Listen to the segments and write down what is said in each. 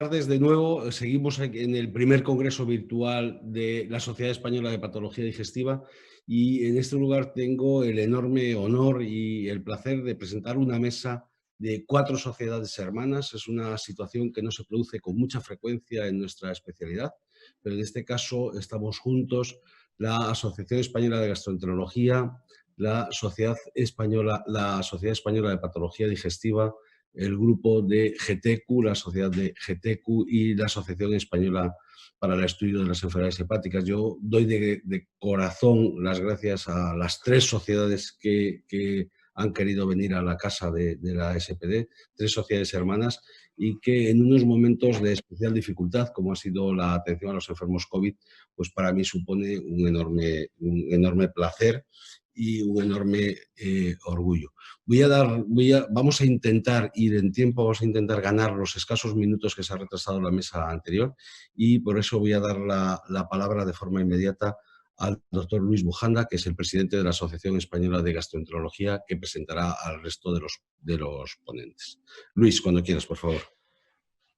Tardes de nuevo. Seguimos en el primer congreso virtual de la Sociedad Española de Patología Digestiva y en este lugar tengo el enorme honor y el placer de presentar una mesa de 4 sociedades hermanas. Es una situación que no se produce con mucha frecuencia en nuestra especialidad, pero en este caso estamos juntos la Asociación Española de Gastroenterología, la Sociedad Española de Patología Digestiva, el grupo de GTQ, la sociedad de GTQ y la Asociación Española para el Estudio de las Enfermedades Hepáticas. Yo doy de corazón las gracias a las 3 sociedades que han querido venir a la casa de la SPD, 3 sociedades hermanas, y que en unos momentos de especial dificultad, como ha sido la atención a los enfermos COVID, pues para mí supone un enorme placer y un enorme orgullo. Vamos a intentar ir en tiempo, vamos a intentar ganar los escasos minutos que se ha retrasado la mesa anterior y por eso voy a dar la palabra de forma inmediata al doctor Luis Bujanda, que es el presidente de la Asociación Española de Gastroenterología, que presentará al resto de los ponentes. Luis, cuando quieras, por favor.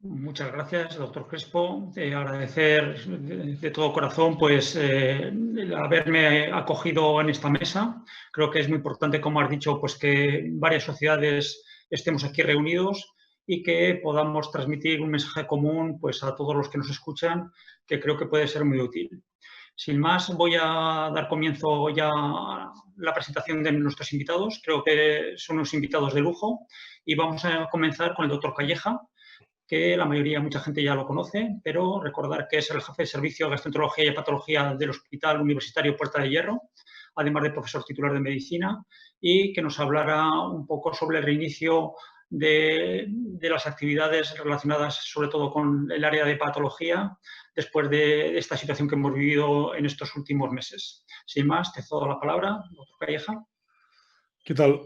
Muchas gracias, doctor Crespo. Agradecer de todo corazón pues, el haberme acogido en esta mesa. Creo que es muy importante, como has dicho, pues, que varias sociedades estemos aquí reunidos y que podamos transmitir un mensaje común pues, a todos los que nos escuchan, que creo que puede ser muy útil. Sin más, voy a dar comienzo ya a la presentación de nuestros invitados. Creo que son unos invitados de lujo y vamos a comenzar con el doctor Calleja, que la mayoría, mucha gente ya lo conoce, pero recordar que es el jefe de servicio de gastroenterología y hepatología del Hospital Universitario Puerta de Hierro, además de profesor titular de medicina, y que nos hablará un poco sobre el reinicio de las actividades relacionadas sobre todo con el área de patología después de esta situación que hemos vivido en estos últimos meses. Sin más, te cedo la palabra, doctor Calleja. ¿Qué tal?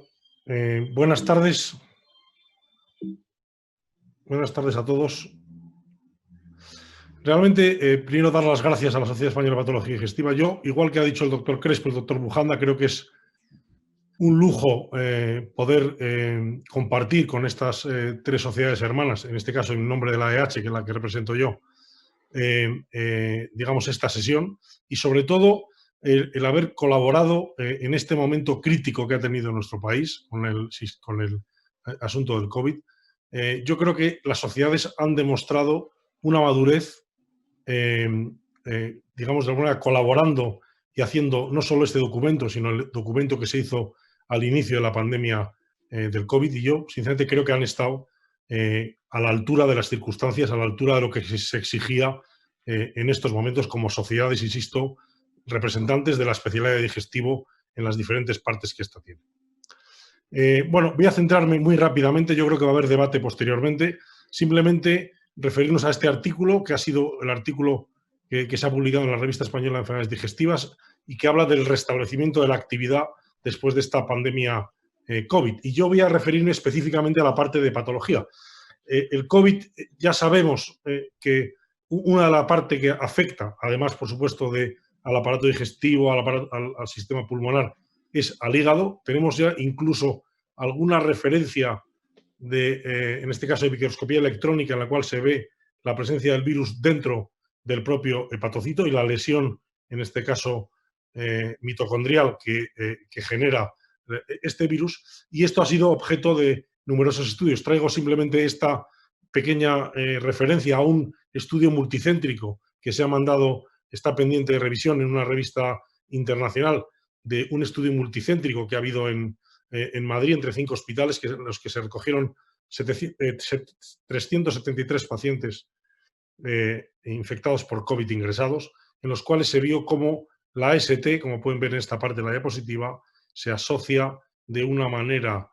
Buenas tardes. Buenas tardes a todos. Realmente, primero dar las gracias a la Sociedad Española de Patología Digestiva. Yo, igual que ha dicho el doctor Crespo y el doctor Bujanda, creo que es un lujo poder compartir con estas 3 sociedades hermanas, en este caso en nombre de la AEH, que es la que represento yo, digamos, esta sesión y sobre todo el haber colaborado en este momento crítico que ha tenido nuestro país con el asunto del COVID. Yo creo que las sociedades han demostrado una madurez, digamos, de alguna manera colaborando y haciendo no solo este documento, sino el documento que se hizo al inicio de la pandemia del COVID. Y yo, sinceramente, creo que han estado a la altura de las circunstancias, a la altura de lo que se exigía en estos momentos como sociedades, insisto, representantes de la especialidad de digestivo en las diferentes partes que esta tiene. Bueno, voy a centrarme muy rápidamente, yo creo que va a haber debate posteriormente, simplemente referirnos a este artículo, que ha sido el artículo que se ha publicado en la Revista Española de Enfermedades Digestivas y que habla del restablecimiento de la actividad después de esta pandemia COVID. Y yo voy a referirme específicamente a la parte de patología. El COVID, ya sabemos que una de las partes que afecta, además, por supuesto, al aparato digestivo, al sistema pulmonar, es al hígado. Tenemos ya incluso alguna referencia en este caso, de microscopía electrónica, en la cual se ve la presencia del virus dentro del propio hepatocito y la lesión, en este caso mitocondrial, que genera este virus. Y esto ha sido objeto de numerosos estudios. Traigo simplemente esta pequeña referencia a un estudio multicéntrico que se ha mandado, está pendiente de revisión en una revista internacional, de un estudio multicéntrico que ha habido en Madrid entre 5 hospitales, en los que se recogieron 373 pacientes infectados por COVID ingresados, en los cuales se vio cómo la AST, como pueden ver en esta parte de la diapositiva, se asocia de una manera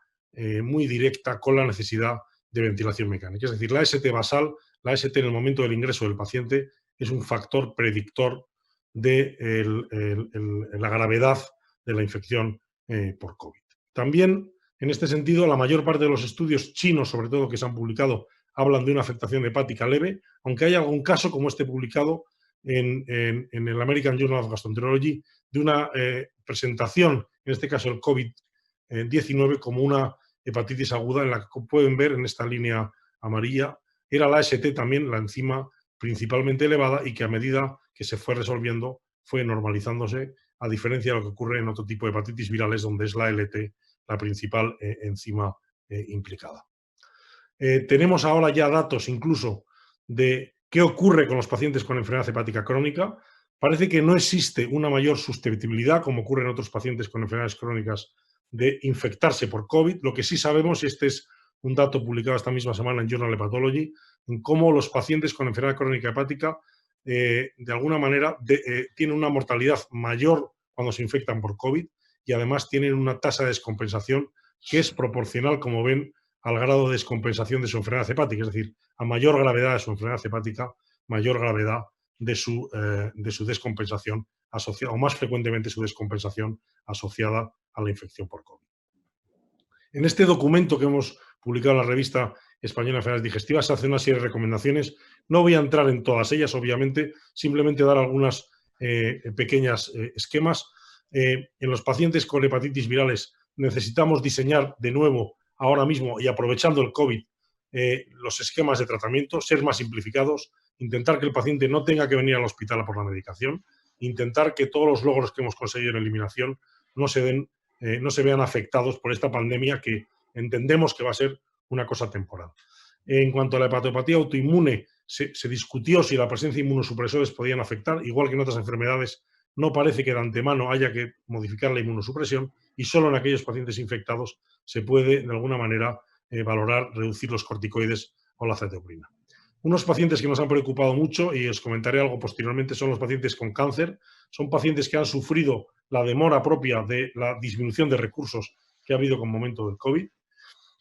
muy directa con la necesidad de ventilación mecánica. Es decir, la AST basal, la AST en el momento del ingreso del paciente, es un factor predictor de la gravedad de la infección por COVID. También, en este sentido, la mayor parte de los estudios chinos, sobre todo, que se han publicado, hablan de una afectación hepática leve, aunque hay algún caso, como este publicado en el American Journal of Gastroenterology, de una presentación, en este caso el COVID-19, como una hepatitis aguda, en la que pueden ver en esta línea amarilla era la AST también, la enzima principalmente elevada, y que a medida que se fue resolviendo fue normalizándose, a diferencia de lo que ocurre en otro tipo de hepatitis virales, donde es la LT la principal enzima implicada. Tenemos ahora ya datos incluso de qué ocurre con los pacientes con enfermedad hepática crónica. Parece que no existe una mayor susceptibilidad, como ocurre en otros pacientes con enfermedades crónicas, de infectarse por COVID. Lo que sí sabemos, y este es un dato publicado esta misma semana en Journal Hepatology, en cómo los pacientes con enfermedad crónica hepática de alguna manera tienen una mortalidad mayor cuando se infectan por COVID, y además tienen una tasa de descompensación que es proporcional, como ven, al grado de descompensación de su enfermedad hepática. Es decir, a mayor gravedad de su enfermedad hepática, mayor gravedad de su descompensación asociada, o más frecuentemente su descompensación asociada a la infección por COVID. En este documento que hemos publicado en la revista Española de Enfermedades Digestivas se hace una serie de recomendaciones. No voy a entrar en todas ellas, obviamente, simplemente dar algunas pequeñas esquemas. En los pacientes con hepatitis virales necesitamos diseñar de nuevo, ahora mismo y aprovechando el COVID, los esquemas de tratamiento, ser más simplificados, intentar que el paciente no tenga que venir al hospital a por la medicación, intentar que todos los logros que hemos conseguido en eliminación no se vean afectados por esta pandemia, que entendemos que va a ser una cosa temporal. En cuanto a la hepatopatía autoinmune, se discutió si la presencia de inmunosupresores podían afectar, igual que en otras enfermedades. No parece que de antemano haya que modificar la inmunosupresión, y solo en aquellos pacientes infectados se puede, de alguna manera, valorar reducir los corticoides o la cetoprina. Unos pacientes que nos han preocupado mucho, y os comentaré algo posteriormente, son los pacientes con cáncer. Son pacientes que han sufrido la demora propia de la disminución de recursos que ha habido con el momento del COVID.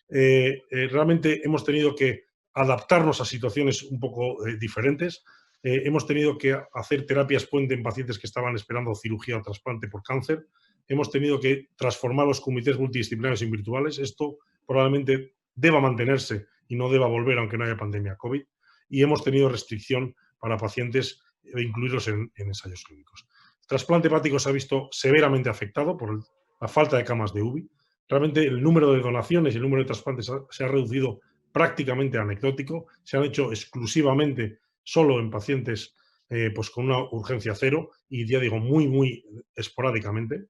Realmente hemos tenido que adaptarnos a situaciones un poco diferentes. Hemos tenido que hacer terapias puente en pacientes que estaban esperando cirugía o trasplante por cáncer. Hemos tenido que transformar los comités multidisciplinarios en virtuales. Esto probablemente deba mantenerse y no deba volver, aunque no haya pandemia COVID. Y hemos tenido restricción para pacientes e incluirlos en ensayos clínicos. El trasplante hepático se ha visto severamente afectado por la falta de camas de UBI. Realmente el número de donaciones y el número de trasplantes se ha reducido prácticamente anecdótico. Se han hecho exclusivamente solo en pacientes pues con una urgencia cero, y ya digo, muy esporádicamente.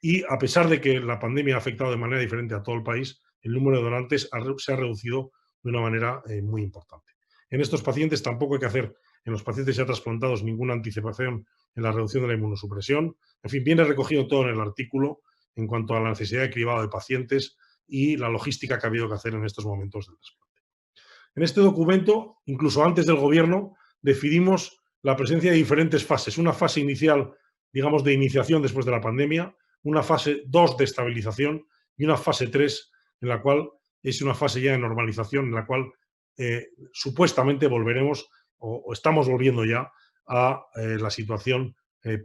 Y a pesar de que la pandemia ha afectado de manera diferente a todo el país, el número de donantes se ha reducido de una manera muy importante. En estos pacientes tampoco hay que hacer, en los pacientes ya trasplantados, ninguna anticipación en la reducción de la inmunosupresión. En fin, viene recogido todo en el artículo en cuanto a la necesidad de cribado de pacientes y la logística que ha habido que hacer en estos momentos del trasplante. En este documento, incluso antes del gobierno, definimos la presencia de diferentes fases. Una fase inicial, digamos, de iniciación después de la pandemia, una fase 2 de estabilización y una fase 3, en la cual es una fase ya de normalización, en la cual supuestamente volveremos o estamos volviendo ya a la situación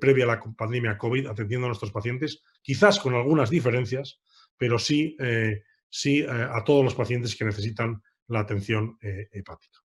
previa a la pandemia COVID, atendiendo a nuestros pacientes, quizás con algunas diferencias, pero sí a todos los pacientes que necesitan la atención hepática.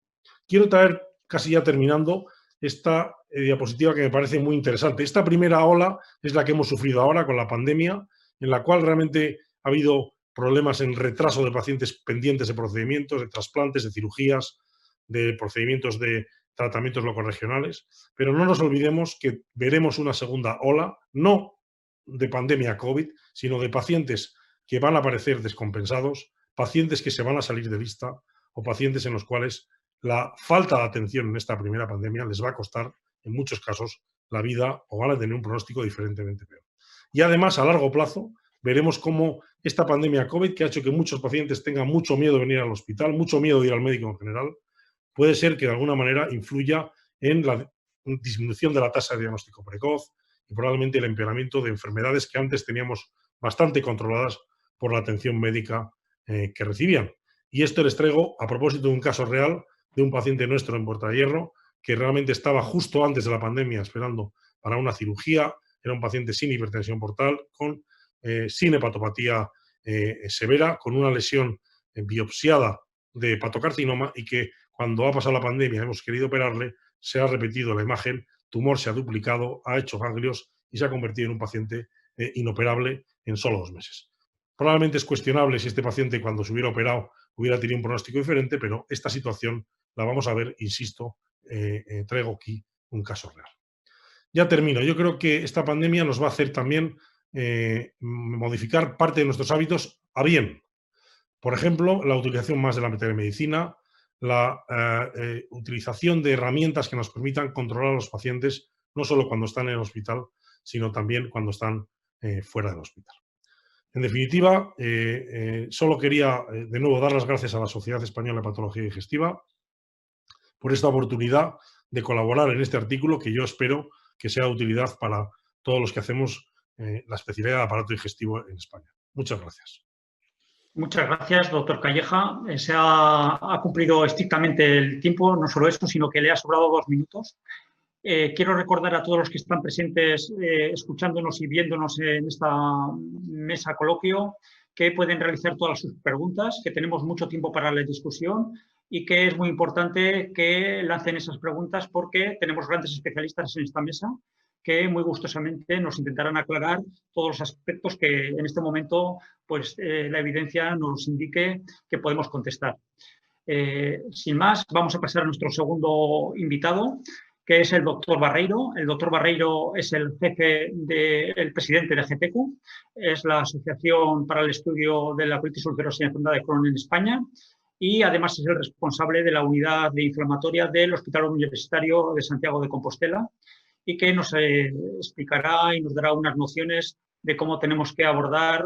Quiero traer, casi ya terminando, esta diapositiva que me parece muy interesante. Esta primera ola es la que hemos sufrido ahora con la pandemia, en la cual realmente ha habido problemas en retraso de pacientes pendientes de procedimientos, de trasplantes, de cirugías, de procedimientos de tratamientos locorregionales, pero no nos olvidemos que veremos una segunda ola, no de pandemia COVID, sino de pacientes que van a aparecer descompensados, pacientes que se van a salir de vista, o pacientes en los cuales la falta de atención en esta primera pandemia les va a costar, en muchos casos, la vida, o van a tener un pronóstico diferentemente peor. Y además, a largo plazo, veremos cómo esta pandemia COVID, que ha hecho que muchos pacientes tengan mucho miedo de venir al hospital, mucho miedo de ir al médico en general, puede ser que de alguna manera influya en la disminución de la tasa de diagnóstico precoz y probablemente el empeoramiento de enfermedades que antes teníamos bastante controladas por la atención médica que recibían. Y esto les traigo a propósito de un caso real de un paciente nuestro en Puerta de Hierro, que realmente estaba justo antes de la pandemia esperando para una cirugía. Era un paciente sin hipertensión portal, sin hepatopatía severa, con una lesión biopsiada de hepatocarcinoma, y que cuando ha pasado la pandemia hemos querido operarle, se ha repetido la imagen, tumor se ha duplicado, ha hecho ganglios y se ha convertido en un paciente inoperable en solo 2 meses. Probablemente es cuestionable si este paciente, cuando se hubiera operado, hubiera tenido un pronóstico diferente, pero esta situación la vamos a ver, insisto, traigo aquí un caso real. Ya termino. Yo creo que esta pandemia nos va a hacer también modificar parte de nuestros hábitos a bien. Por ejemplo, la utilización más de la telemedicina, la utilización de herramientas que nos permitan controlar a los pacientes, no solo cuando están en el hospital, sino también cuando están fuera del hospital. En definitiva, solo quería de nuevo dar las gracias a la Sociedad Española de Patología Digestiva por esta oportunidad de colaborar en este artículo que yo espero que sea de utilidad para todos los que hacemos la especialidad de aparato digestivo en España. Muchas gracias. Muchas gracias, doctor Calleja. Se ha cumplido estrictamente el tiempo, no solo eso, sino que le ha sobrado 2 minutos. Quiero recordar a todos los que están presentes, escuchándonos y viéndonos en esta mesa coloquio, que pueden realizar todas sus preguntas, que tenemos mucho tiempo para la discusión y que es muy importante que lancen esas preguntas porque tenemos grandes especialistas en esta mesa que muy gustosamente nos intentarán aclarar todos los aspectos que en este momento pues, la evidencia nos indique que podemos contestar. Sin más, vamos a pasar a nuestro segundo invitado, que es el doctor Barreiro. El doctor Barreiro es el presidente de GTECU, es la Asociación para el Estudio de la Colitis Ulcerosa y Enfermedad de Crohn en España, y además es el responsable de la unidad de inflamatoria del Hospital Universitario de Santiago de Compostela, y que nos explicará y nos dará unas nociones de cómo tenemos que abordar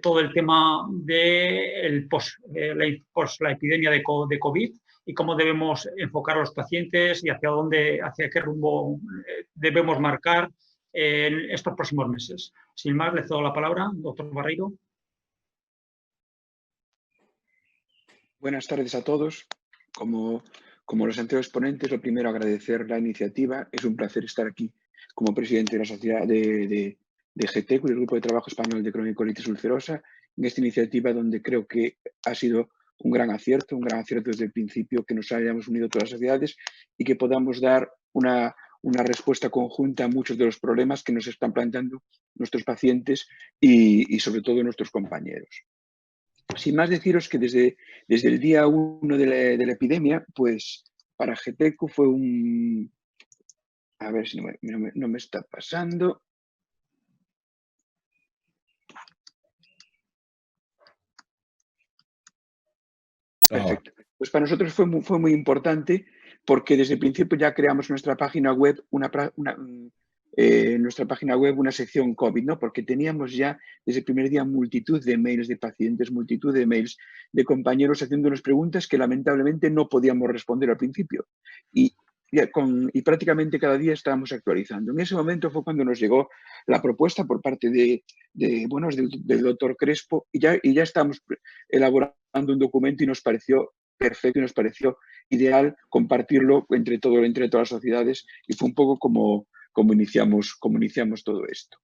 todo el tema de la epidemia de COVID y cómo debemos enfocar a los pacientes y hacia qué rumbo debemos marcar en estos próximos meses. Sin más, le cedo la palabra, doctor Barreiro. Buenas tardes a todos. Como los anteriores ponentes, lo primero agradecer la iniciativa. Es un placer estar aquí como presidente de la sociedad de GTECU y el Grupo de Trabajo Español de Crohn y Colitis Ulcerosa, en esta iniciativa donde creo que ha sido un gran acierto desde el principio, que nos hayamos unido todas las sociedades y que podamos dar una respuesta conjunta a muchos de los problemas que nos están planteando nuestros pacientes y sobre todo nuestros compañeros. Sin más, deciros que desde el día 1 de la epidemia, pues para GTECU fue un... A ver si no me está pasando. Perfecto. Pues para nosotros fue muy importante porque desde el principio ya creamos nuestra página web, una sección COVID, ¿no? Porque teníamos ya desde el primer día multitud de mails de pacientes, multitud de mails de compañeros haciéndonos preguntas que lamentablemente no podíamos responder al principio. Y prácticamente cada día estábamos actualizando. En ese momento fue cuando nos llegó la propuesta por parte del doctor Crespo y ya estábamos elaborando un documento y nos pareció perfecto y nos pareció ideal compartirlo entre todas las sociedades y fue un poco como iniciamos todo esto.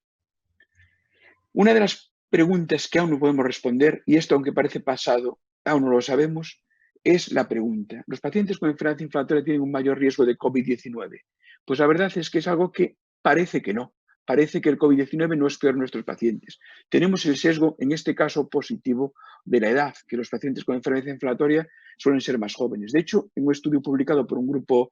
Una de las preguntas que aún no podemos responder, y esto aunque parece pasado, aún no lo sabemos, es la pregunta: ¿los pacientes con enfermedad inflamatoria tienen un mayor riesgo de COVID-19? Pues la verdad es que es algo que parece que no. Parece que el COVID-19 no es peor en nuestros pacientes. Tenemos el sesgo, en este caso positivo, de la edad, que los pacientes con enfermedad inflamatoria suelen ser más jóvenes. De hecho, en un estudio publicado por un grupo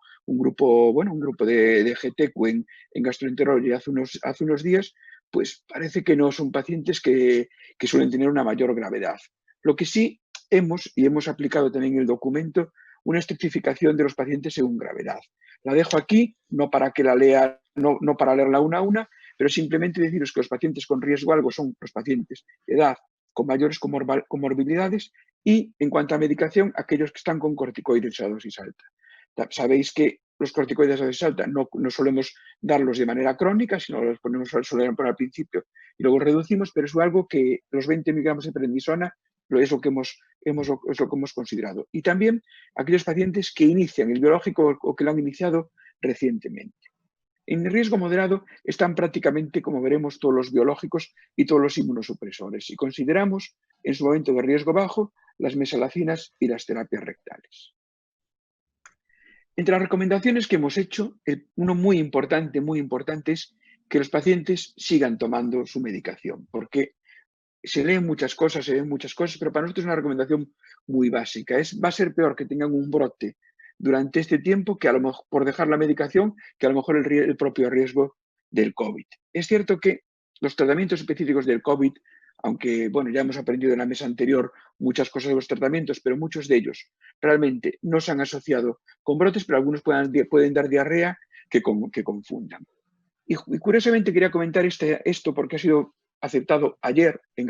de GTECU en gastroenterología hace unos días, pues parece que no son pacientes que suelen tener una mayor gravedad. Lo que sí hemos aplicado también en el documento una estratificación de los pacientes según gravedad. La dejo aquí, no para que la lea, no para leerla una a una, pero simplemente deciros que los pacientes con riesgo algo son los pacientes de edad con mayores comorbilidades y, en cuanto a medicación, aquellos que están con corticoides a dosis alta. Sabéis que los corticoides a dosis alta no solemos darlos de manera crónica, sino los solemos poner al principio y luego reducimos, pero es algo que los 20 miligramos de prednisona es lo que hemos considerado. Y también aquellos pacientes que inician el biológico o que lo han iniciado recientemente. En riesgo moderado están prácticamente, como veremos, todos los biológicos y todos los inmunosupresores. Y consideramos, en su momento de riesgo bajo, las mesalacinas y las terapias rectales. Entre las recomendaciones que hemos hecho, uno muy importante es que los pacientes sigan tomando su medicación, porque se leen muchas cosas, pero para nosotros es una recomendación muy básica. Va a ser peor que tengan un brote durante este tiempo que a lo mejor por dejar la medicación, que a lo mejor el propio riesgo del COVID. Es cierto que los tratamientos específicos del COVID, aunque bueno, ya hemos aprendido en la mesa anterior muchas cosas de los tratamientos, pero muchos de ellos realmente no se han asociado con brotes, pero algunos pueden dar diarrea que confundan. Y curiosamente quería comentar esto porque ha sido aceptado ayer en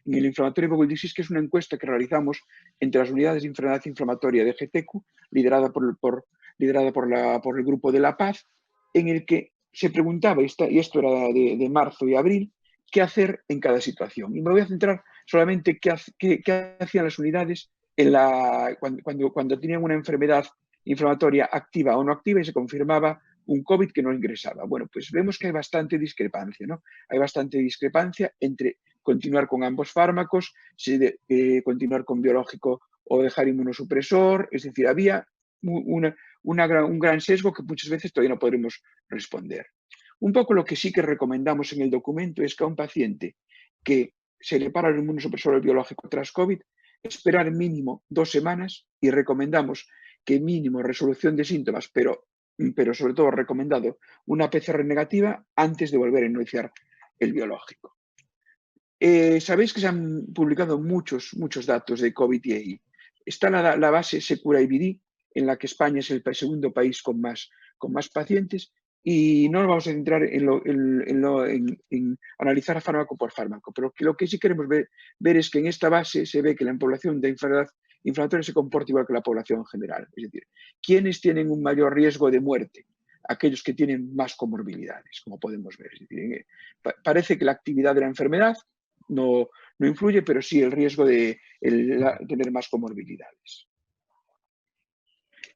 el Inflammatory Bowel Disease, que es una encuesta que realizamos entre las unidades de enfermedad inflamatoria de GTQ, liderada por el Grupo de la Paz, en el que se preguntaba, y esto era de marzo y abril, qué hacer en cada situación. Y me voy a centrar solamente qué hacían las unidades cuando tenían una enfermedad inflamatoria activa o no activa y se confirmaba un COVID que no ingresaba. Bueno, pues vemos que hay bastante discrepancia, ¿no? Hay bastante discrepancia entre continuar con ambos fármacos, continuar con biológico o dejar inmunosupresor, es decir, había un gran sesgo que muchas veces todavía no podremos responder. Un poco lo que sí que recomendamos en el documento es que a un paciente que se le para el inmunosupresor biológico tras COVID, esperar mínimo 2 semanas y recomendamos que mínimo resolución de síntomas, pero sobre todo recomendado una PCR negativa antes de volver a iniciar el biológico. Sabéis que se han publicado muchos datos de COVID y EI. Está la base Secura-IBD, en la que España es el segundo país con más pacientes, y no nos vamos a centrar en analizar fármaco por fármaco, pero lo que sí queremos ver es que en esta base se ve que la población de enfermedad inflamatoria se comporta igual que la población en general. Es decir, ¿quiénes tienen un mayor riesgo de muerte? Aquellos que tienen más comorbilidades, como podemos ver. Es decir, parece que la actividad de la enfermedad no influye, pero sí el riesgo de tener más comorbilidades.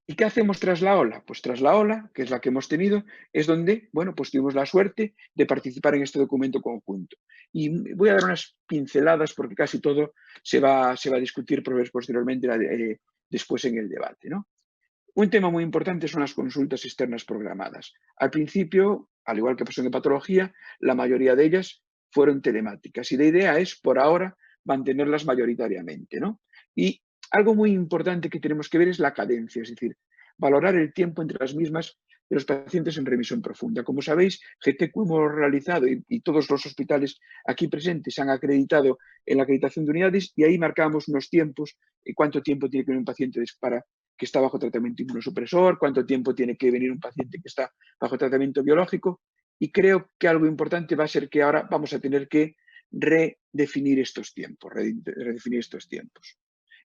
¿Y qué hacemos tras la ola? Pues tras la ola, que es la que hemos tenido, es donde, bueno, pues tuvimos la suerte de participar en este documento conjunto. Y voy a dar unas pinceladas porque casi todo se va a discutir posteriormente después en el debate, ¿no? Un tema muy importante son las consultas externas programadas. Al principio, al igual que pasó en patología, la mayoría de ellas fueron telemáticas y la idea es, por ahora, mantenerlas mayoritariamente, ¿no? Y algo muy importante que tenemos que ver es la cadencia, es decir, valorar el tiempo entre las mismas de los pacientes en remisión profunda. Como sabéis, GTQ hemos realizado y todos los hospitales aquí presentes han acreditado en la acreditación de unidades y ahí marcamos unos tiempos, cuánto tiempo tiene que venir un paciente que está bajo tratamiento inmunosupresor, cuánto tiempo tiene que venir un paciente que está bajo tratamiento biológico, y creo que algo importante va a ser que ahora vamos a tener que redefinir estos tiempos.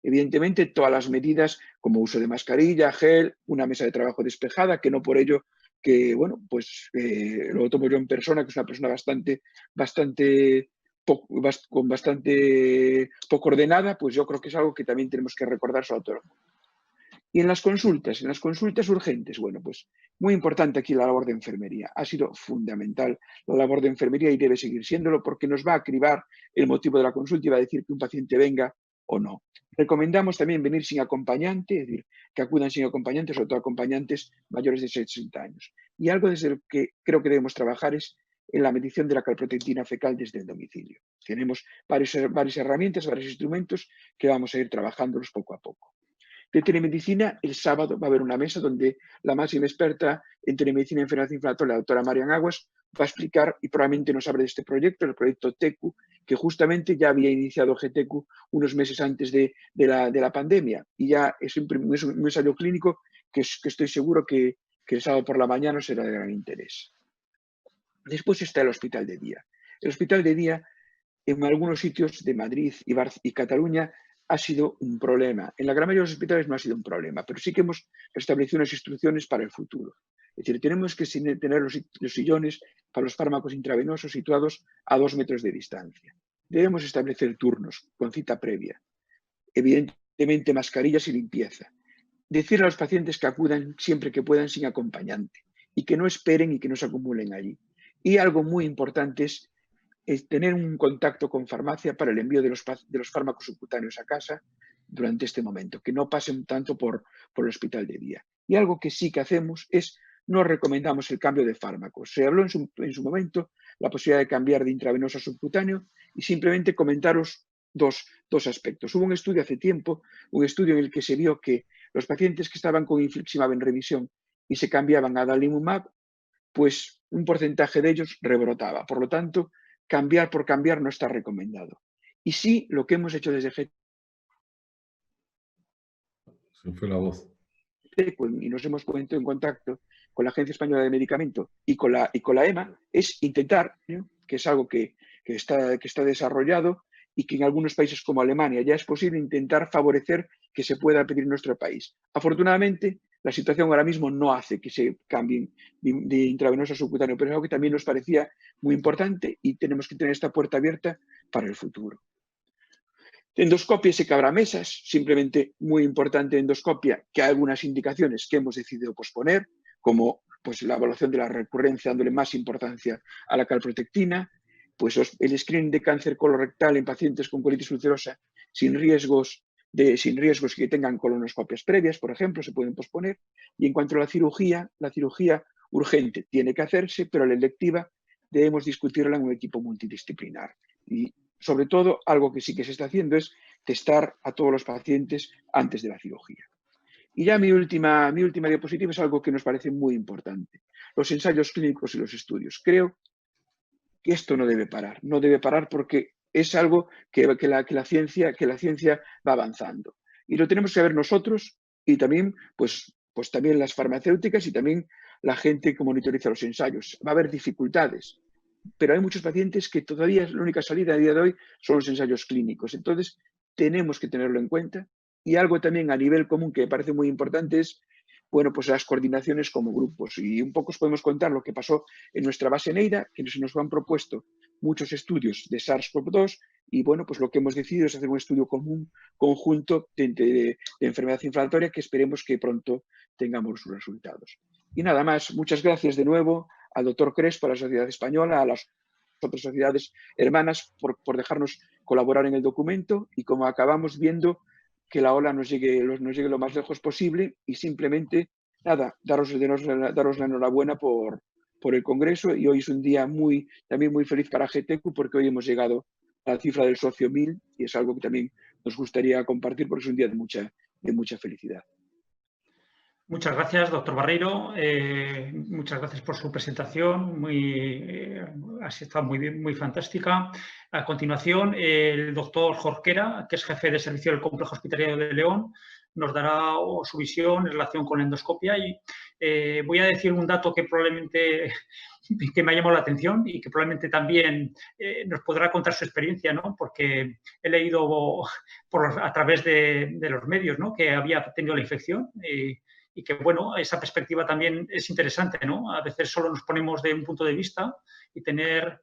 Evidentemente, todas las medidas como uso de mascarilla, gel, una mesa de trabajo despejada, que no por ello que, bueno, pues lo tomo yo en persona, que es una persona bastante poco ordenada, pues yo creo que es algo que también tenemos que recordar sobre todo. Y en las consultas urgentes, bueno, pues muy importante aquí la labor de enfermería. Ha sido fundamental la labor de enfermería y debe seguir siéndolo porque nos va a cribar el motivo de la consulta y va a decir que un paciente venga o no. Recomendamos también venir sin acompañante, es decir, que acudan sin acompañantes, sobre todo acompañantes mayores de 60 años. Y algo desde lo que creo que debemos trabajar es en la medición de la calprotectina fecal desde el domicilio. Tenemos varias herramientas, varios instrumentos que vamos a ir trabajándolos poco a poco. De telemedicina, el sábado va a haber una mesa donde la máxima experta en telemedicina y enfermedad inflamatoria, la doctora Marian Aguas, va a explicar y probablemente nos hable de este proyecto, el proyecto TECU, que justamente ya había iniciado GTQ unos meses antes de la pandemia. Y ya es un ensayo clínico que estoy seguro que el sábado por la mañana será de gran interés. Después está el hospital de día. El hospital de día, en algunos sitios de Madrid y Cataluña, ha sido un problema. En la gran mayoría de los hospitales no ha sido un problema, pero sí que hemos establecido unas instrucciones para el futuro. Es decir, tenemos que tener los sillones para los fármacos intravenosos situados a 2 metros de distancia. Debemos establecer turnos con cita previa. Evidentemente, mascarillas y limpieza. Decir a los pacientes que acudan siempre que puedan sin acompañante y que no esperen y que no se acumulen allí. Y algo muy importante es tener un contacto con farmacia para el envío de los fármacos subcutáneos a casa durante este momento, que no pasen tanto por el hospital de día. Y algo que sí que hacemos es no recomendamos el cambio de fármacos. Se habló en su momento la posibilidad de cambiar de intravenoso a subcutáneo y simplemente comentaros dos aspectos. Hubo un estudio hace tiempo, un estudio en el que se vio que los pacientes que estaban con infliximab en revisión y se cambiaban a adalimumab, pues un porcentaje de ellos rebrotaba. Por lo tanto, cambiar por cambiar no está recomendado. Y sí, lo que hemos hecho desde GT Se fue la voz. y nos hemos puesto en contacto con la Agencia Española de Medicamento y con la EMA, es intentar, ¿no?, que es algo que está desarrollado y que en algunos países como Alemania ya es posible, intentar favorecer que se pueda pedir en nuestro país. Afortunadamente, la situación ahora mismo no hace que se cambien de intravenoso a subcutáneo, pero es algo que también nos parecía muy importante y tenemos que tener esta puerta abierta para el futuro. Endoscopia y secabramesas, simplemente muy importante endoscopia, que hay algunas indicaciones que hemos decidido posponer, como pues, la evaluación de la recurrencia, dándole más importancia a la calprotectina, pues el screening de cáncer colorectal en pacientes con colitis ulcerosa sin riesgos que tengan colonoscopias previas, por ejemplo, se pueden posponer. Y en cuanto a la cirugía urgente tiene que hacerse, pero la electiva debemos discutirla en un equipo multidisciplinar. Y sobre todo, algo que sí que se está haciendo es testar a todos los pacientes antes de la cirugía. Y ya mi última diapositiva es algo que nos parece muy importante. Los ensayos clínicos y los estudios. Creo que esto no debe parar porque es algo que la ciencia va avanzando. Y lo tenemos que ver nosotros y también, pues también las farmacéuticas y también la gente que monitoriza los ensayos. Va a haber dificultades, pero hay muchos pacientes que todavía la única salida a día de hoy son los ensayos clínicos. Entonces, tenemos que tenerlo en cuenta. Y algo también a nivel común que me parece muy importante es, bueno, pues las coordinaciones como grupos. Y un poco os podemos contar lo que pasó en nuestra base Neira, que se nos han propuesto muchos estudios de SARS-CoV-2 y, bueno, pues lo que hemos decidido es hacer un estudio común, conjunto de enfermedad inflamatoria que esperemos que pronto tengamos sus resultados. Y nada más, muchas gracias de nuevo al doctor Crespo, a la Sociedad Española, a las otras sociedades hermanas por dejarnos colaborar en el documento y como acabamos viendo, que la ola nos llegue lo más lejos posible y simplemente, nada, daros la enhorabuena por el Congreso y hoy es un día también muy feliz para GTECU porque hoy hemos llegado a la cifra del socio 1000 y es algo que también nos gustaría compartir porque es un día de mucha felicidad. Muchas gracias, doctor Barreiro. Muchas gracias por su presentación. Ha estado muy bien, muy fantástica. A continuación, el doctor Jorquera, que es jefe de servicio del Complejo Hospitalario de León, nos dará su visión en relación con la endoscopia. Y voy a decir un dato que probablemente me ha llamado la atención y que probablemente también nos podrá contar su experiencia, ¿no? Porque he leído a través de los medios, ¿no?, que había tenido la infección. Y que, bueno, esa perspectiva también es interesante, ¿no? A veces solo nos ponemos de un punto de vista y tener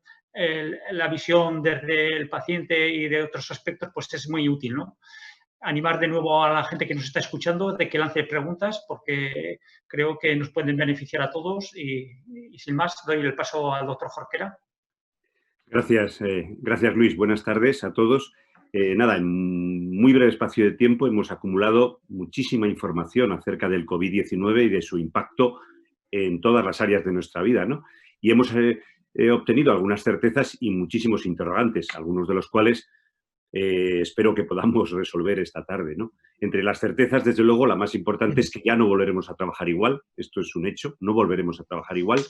la visión desde el paciente y de otros aspectos, pues es muy útil, ¿no? Animar de nuevo a la gente que nos está escuchando de que lance preguntas porque creo que nos pueden beneficiar a todos y sin más, doy el paso al doctor Jorquera. Gracias, gracias Luis. Buenas tardes a todos. Nada, en muy breve espacio de tiempo hemos acumulado muchísima información acerca del COVID-19 y de su impacto en todas las áreas de nuestra vida, ¿no? Y hemos obtenido algunas certezas y muchísimos interrogantes, algunos de los cuales espero que podamos resolver esta tarde, ¿no? Entre las certezas, desde luego, la más importante es que ya no volveremos a trabajar igual, esto es un hecho, no volveremos a trabajar igual,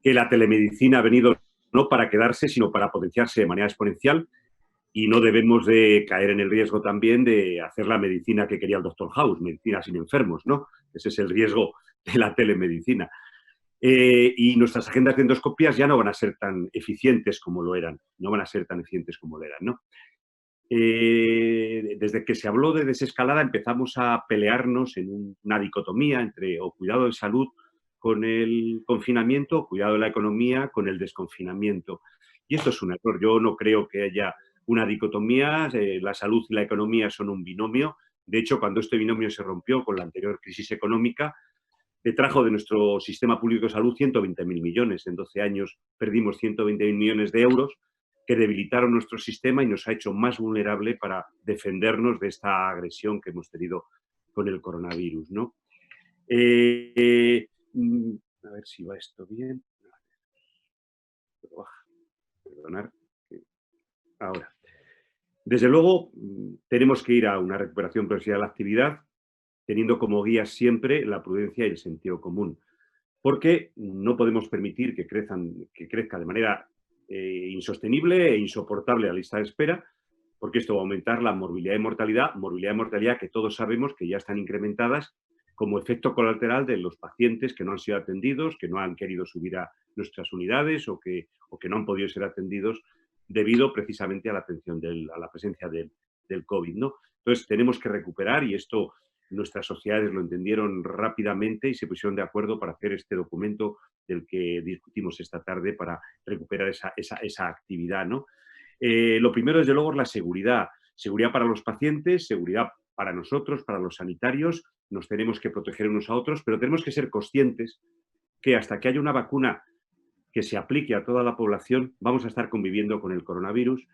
que la telemedicina ha venido no para quedarse, sino para potenciarse de manera exponencial. Y no debemos de caer en el riesgo también de hacer la medicina que quería el doctor House, medicina sin enfermos, ¿no? Ese es el riesgo de la telemedicina. Y nuestras agendas de endoscopias ya no van a ser tan eficientes como lo eran, ¿no? Desde que se habló de desescalada empezamos a pelearnos en una dicotomía entre o cuidado de salud con el confinamiento o cuidado de la economía con el desconfinamiento. Y esto es un error. Yo no creo que haya una dicotomía, la salud y la economía son un binomio. De hecho, cuando este binomio se rompió con la anterior crisis económica, trajo de nuestro sistema público de salud 120.000 millones. En 12 años perdimos 120.000 millones de euros que debilitaron nuestro sistema y nos ha hecho más vulnerable para defendernos de esta agresión que hemos tenido con el coronavirus, ¿no? A ver si va esto bien. Perdonar. Ahora. Desde luego, tenemos que ir a una recuperación progresiva de la actividad, teniendo como guía siempre la prudencia y el sentido común, porque no podemos permitir que crezca de manera insostenible e insoportable la lista de espera, porque esto va a aumentar la morbilidad y mortalidad que todos sabemos que ya están incrementadas como efecto colateral de los pacientes que no han sido atendidos, que no han querido subir a nuestras unidades o que no han podido ser atendidos debido precisamente a la presencia del COVID, ¿no? Entonces, tenemos que recuperar, y esto nuestras sociedades lo entendieron rápidamente y se pusieron de acuerdo para hacer este documento del que discutimos esta tarde para recuperar esa actividad, ¿no? Lo primero, desde luego, es la seguridad. Seguridad para los pacientes, seguridad para nosotros, para los sanitarios. Nos tenemos que proteger unos a otros, pero tenemos que ser conscientes que hasta que haya una vacuna que se aplique a toda la población, vamos a estar conviviendo con el coronavirus,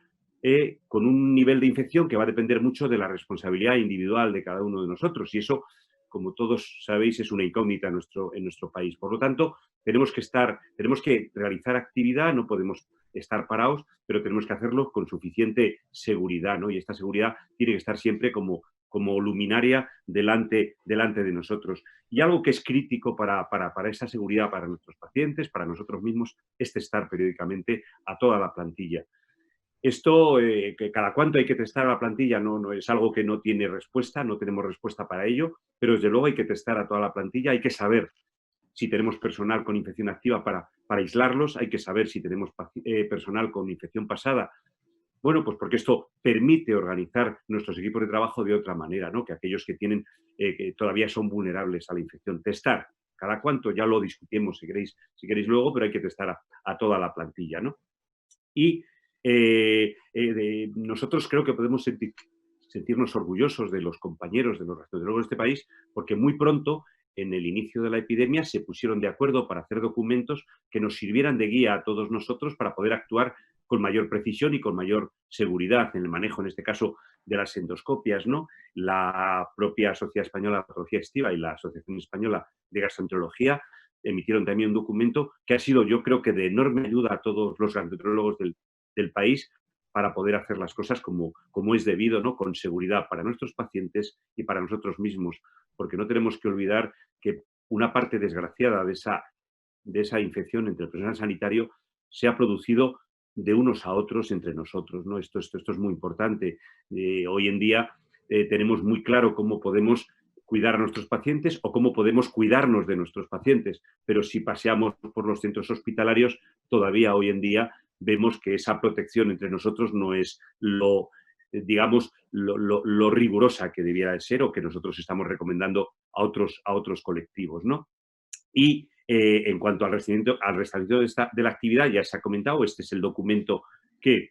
con un nivel de infección que va a depender mucho de la responsabilidad individual de cada uno de nosotros. Y eso, como todos sabéis, es una incógnita en nuestro país. Por lo tanto, tenemos que realizar actividad, no podemos estar parados, pero tenemos que hacerlo con suficiente seguridad, ¿no? Y esta seguridad tiene que estar siempre como luminaria delante de nosotros. Y algo que es crítico para esa seguridad para nuestros pacientes, para nosotros mismos, es testar periódicamente a toda la plantilla. Esto, que cada cuánto hay que testar a la plantilla, no es algo que no tiene respuesta, no tenemos respuesta para ello, pero desde luego hay que testar a toda la plantilla, hay que saber si tenemos personal con infección activa para aislarlos, hay que saber si tenemos personal con infección pasada. Bueno, pues porque esto permite organizar nuestros equipos de trabajo de otra manera, ¿no? Que aquellos que que todavía son vulnerables a la infección. Testar, cada cuánto, ya lo discutimos si queréis luego, pero hay que testar a toda la plantilla, ¿no? Y nosotros creo que podemos sentirnos orgullosos de los compañeros, de los radiólogos de este país, porque muy pronto, en el inicio de la epidemia, se pusieron de acuerdo para hacer documentos que nos sirvieran de guía a todos nosotros para poder actuar con mayor precisión y con mayor seguridad en el manejo, en este caso, de las endoscopias, ¿no? La propia Sociedad Española de Patología Digestiva y la Asociación Española de Gastroenterología emitieron también un documento que ha sido, yo creo que de enorme ayuda a todos los gastroenterólogos del país para poder hacer las cosas como es debido, ¿no? Con seguridad para nuestros pacientes y para nosotros mismos, porque no tenemos que olvidar que una parte desgraciada de esa infección entre el personal sanitario se ha producido de unos a otros entre nosotros, ¿no? Esto es muy importante. Hoy en día tenemos muy claro cómo podemos cuidar a nuestros pacientes o cómo podemos cuidarnos de nuestros pacientes, pero si paseamos por los centros hospitalarios, todavía hoy en día vemos que esa protección entre nosotros no es lo rigurosa que debiera de ser o que nosotros estamos recomendando a otros colectivos, ¿no? Y en cuanto al restablecimiento de la actividad, ya se ha comentado, este es el documento que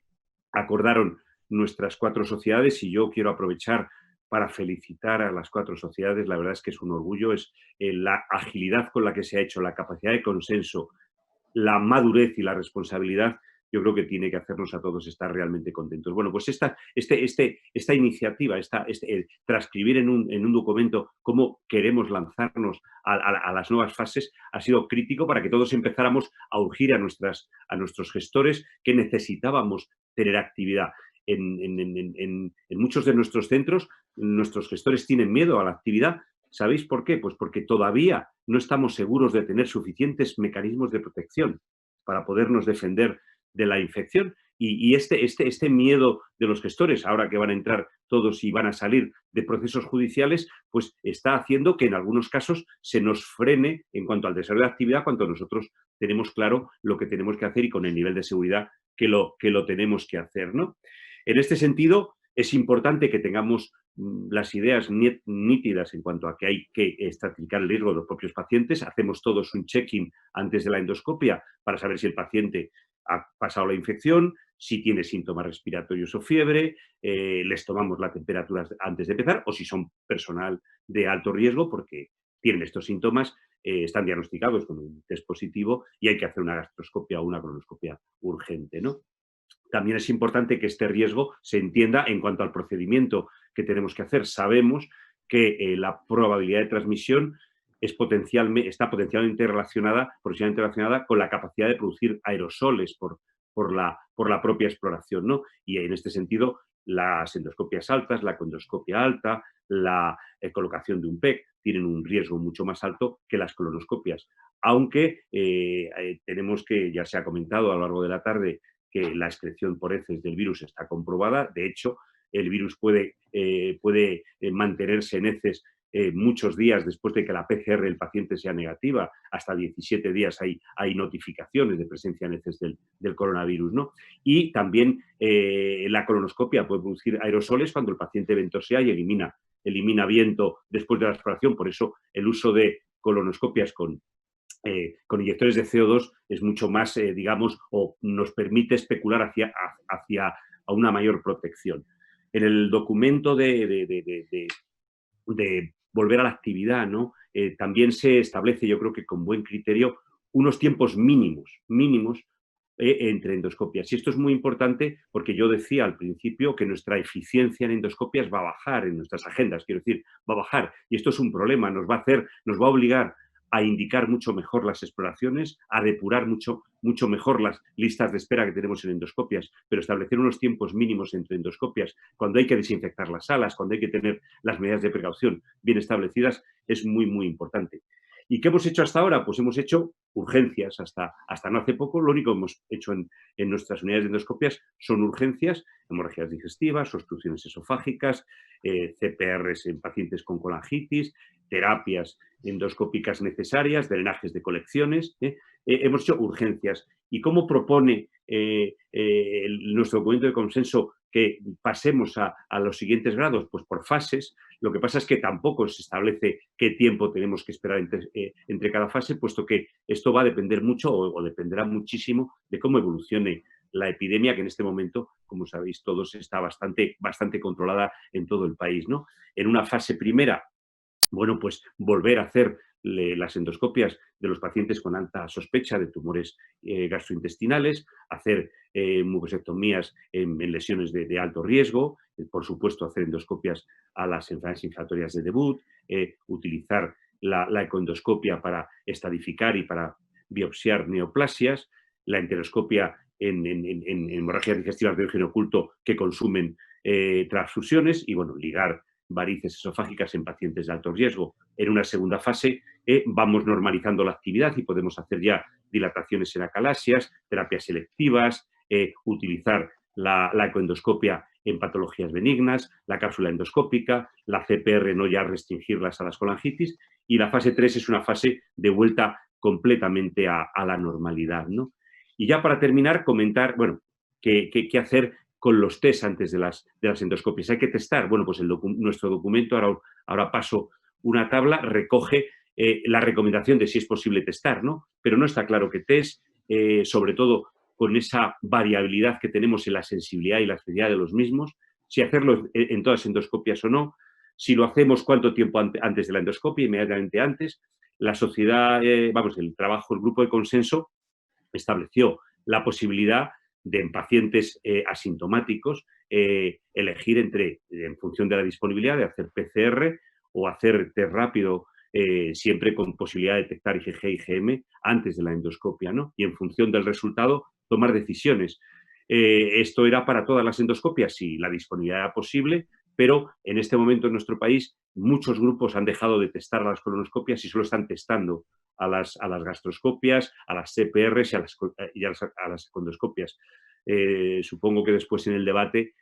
acordaron nuestras 4 sociedades y yo quiero aprovechar para felicitar a las 4 sociedades. La verdad es que es un orgullo, es la agilidad con la que se ha hecho, la capacidad de consenso, la madurez y la responsabilidad. Yo creo que tiene que hacernos a todos estar realmente contentos. Bueno, pues esta iniciativa, transcribir en un documento cómo queremos lanzarnos a las nuevas fases ha sido crítico para que todos empezáramos a urgir a nuestros gestores que necesitábamos tener actividad. En muchos de nuestros centros, nuestros gestores tienen miedo a la actividad. ¿Sabéis por qué? Pues porque todavía no estamos seguros de tener suficientes mecanismos de protección para podernos defender de la infección. Y este miedo de los gestores, ahora que van a entrar todos y van a salir de procesos judiciales, pues está haciendo que en algunos casos se nos frene en cuanto al desarrollo de actividad, cuando nosotros tenemos claro lo que tenemos que hacer y con el nivel de seguridad que lo tenemos que hacer, ¿no? En este sentido, es importante que tengamos las ideas nítidas en cuanto a que hay que estratificar el riesgo de los propios pacientes. Hacemos todos un check-in antes de la endoscopia para saber si el paciente ha pasado la infección, si tiene síntomas respiratorios o fiebre, les tomamos la temperatura antes de empezar, o si son personal de alto riesgo porque tienen estos síntomas, están diagnosticados con un test positivo y hay que hacer una gastroscopia o una colonoscopia urgente, ¿no? También es importante que este riesgo se entienda en cuanto al procedimiento que tenemos que hacer. Sabemos que la probabilidad de transmisión está potencialmente relacionada con la capacidad de producir aerosoles por la propia exploración, ¿no? Y en este sentido, las endoscopias altas, la coendoscopia alta, la colocación de un PEC tienen un riesgo mucho más alto que las colonoscopias. Aunque tenemos que, ya se ha comentado a lo largo de la tarde, que la excreción por heces del virus está comprobada. De hecho, el virus puede mantenerse en heces muchos días después de que la PCR del paciente sea negativa, hasta 17 días hay notificaciones de presencia en heces del coronavirus, ¿no? Y también la colonoscopia puede producir aerosoles cuando el paciente ventosea y elimina viento después de la exploración. Por eso el uso de colonoscopias con inyectores de CO2 es mucho más, digamos, o nos permite especular hacia una mayor protección. En el documento de volver a la actividad, ¿no? También se establece, yo creo que con buen criterio, unos tiempos mínimos entre endoscopias. Y esto es muy importante porque yo decía al principio que nuestra eficiencia en endoscopias va a bajar en nuestras agendas, quiero decir, va a bajar. Y esto es un problema, nos va a obligar a indicar mucho mejor las exploraciones, a depurar mucho mejor las listas de espera que tenemos en endoscopias, pero establecer unos tiempos mínimos entre endoscopias, cuando hay que desinfectar las salas, cuando hay que tener las medidas de precaución bien establecidas, es muy, muy importante. ¿Y qué hemos hecho hasta ahora? Pues hemos hecho urgencias hasta no hace poco. Lo único que hemos hecho en nuestras unidades de endoscopias son urgencias, hemorragias digestivas, obstrucciones esofágicas, CPRs en pacientes con colangitis, terapias endoscópicas necesarias, drenajes de colecciones. Hemos hecho urgencias. ¿Y cómo propone nuestro documento de consenso que pasemos a los siguientes grados? Pues por fases. Lo que pasa es que tampoco se establece qué tiempo tenemos que esperar entre cada fase, puesto que esto va a depender mucho o dependerá muchísimo de cómo evolucione la epidemia, que en este momento, como sabéis todos, está bastante controlada en todo el país, ¿no? En una fase primera, bueno, pues volver a hacer las endoscopias de los pacientes con alta sospecha de tumores gastrointestinales, hacer mucosectomías en lesiones de alto riesgo, por supuesto hacer endoscopias a las enfermedades inflamatorias de debut, utilizar la ecoendoscopia para estadificar y para biopsiar neoplasias, la enteroscopia en hemorragias digestivas de origen oculto que consumen transfusiones y, bueno, ligar varices esofágicas en pacientes de alto riesgo. En una segunda fase vamos normalizando la actividad y podemos hacer ya dilataciones en acalasias, terapias selectivas, utilizar la ecoendoscopia en patologías benignas, la cápsula endoscópica, la CPR no ya restringirlas a las colangitis, y la fase 3 es una fase de vuelta completamente a la normalidad, ¿no? Y ya para terminar, comentar, bueno, qué hacer con los test antes de las endoscopias. ¿Hay que testar? Bueno, pues nuestro documento, ahora paso una tabla, recoge la recomendación de si es posible testar, ¿no? Pero no está claro qué test, sobre todo con esa variabilidad que tenemos en la sensibilidad y la especificidad de los mismos, si hacerlo en todas las endoscopias o no, si lo hacemos cuánto tiempo antes de la endoscopia, inmediatamente antes. La sociedad, el grupo de consenso estableció la posibilidad de, en pacientes asintomáticos, elegir en función de la disponibilidad, de hacer PCR o hacer test rápido, siempre con posibilidad de detectar IgG y IgM antes de la endoscopia, ¿no? Y en función del resultado, tomar decisiones. Esto era para todas las endoscopias, si la disponibilidad era posible, pero en este momento en nuestro país muchos grupos han dejado de testar las colonoscopias y solo están testando a las gastroscopias, a las CPRs y a las endoscopias. Supongo que después en el debate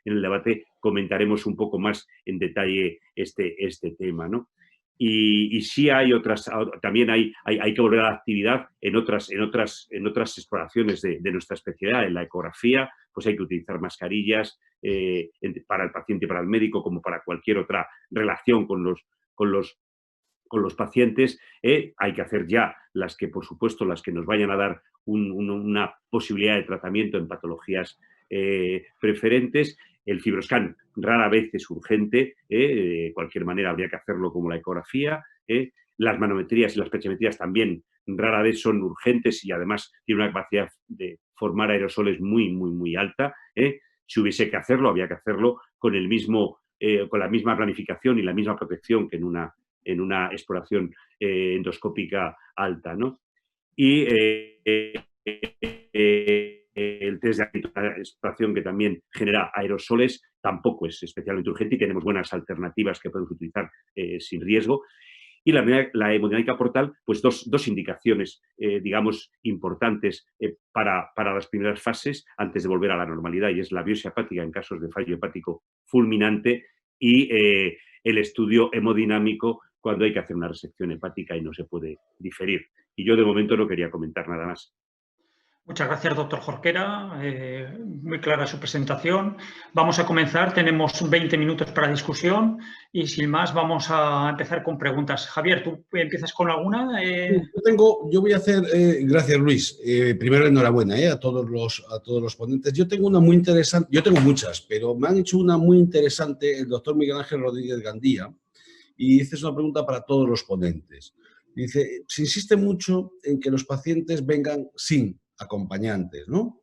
comentaremos un poco más en detalle este tema, ¿no? Y sí hay otras, también hay que volver a la actividad en otras exploraciones de nuestra especialidad. En la ecografía, pues hay que utilizar mascarillas para el paciente y para el médico, como para cualquier otra relación con los pacientes. Hay que hacer ya las que, por supuesto, las que nos vayan a dar una posibilidad de tratamiento en patologías preferentes. El fibroscan rara vez es urgente, de cualquier manera habría que hacerlo como la ecografía. Las manometrías y las pechimetrías también rara vez son urgentes y además tienen una capacidad de formar aerosoles muy, muy, muy alta. Si hubiese que hacerlo, había que hacerlo con la misma planificación y la misma protección que en en una exploración endoscópica alta, ¿no? Y el test de exploración, que también genera aerosoles, tampoco es especialmente urgente y tenemos buenas alternativas que podemos utilizar sin riesgo. Y la hemodinámica portal, pues dos indicaciones, digamos, importantes para las primeras fases antes de volver a la normalidad, y es la biopsia hepática en casos de fallo hepático fulminante y el estudio hemodinámico cuando hay que hacer una resección hepática y no se puede diferir. Y yo de momento no quería comentar nada más. Muchas gracias, doctor Jorquera. Muy clara su presentación. Vamos a comenzar. Tenemos 20 minutos para discusión y sin más vamos a empezar con preguntas. Javier, ¿tú empiezas con alguna? Yo voy a hacer, gracias Luis, primero enhorabuena a todos los ponentes. Yo tengo una muy interesante, yo tengo muchas, pero me han hecho una muy interesante el doctor Miguel Ángel Rodríguez Gandía, y dice, es una pregunta para todos los ponentes. Dice, se insiste mucho en que los pacientes vengan sin acompañantes, ¿no?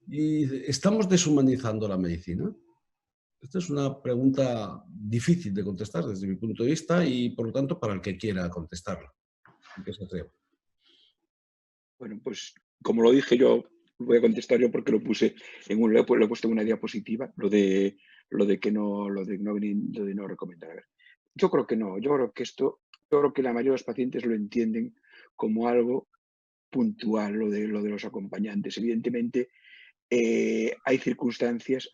Y ¿estamos deshumanizando la medicina? Esta es una pregunta difícil de contestar desde mi punto de vista y, por lo tanto, para el que quiera contestarla. ¿Qué se atreve? Bueno, pues como lo dije yo, voy a contestar yo porque lo puse lo he puesto en una diapositiva, lo de no recomendar. A ver, yo creo que no, yo creo que la mayoría de los pacientes lo entienden como algo puntual, lo de los acompañantes. Evidentemente, hay circunstancias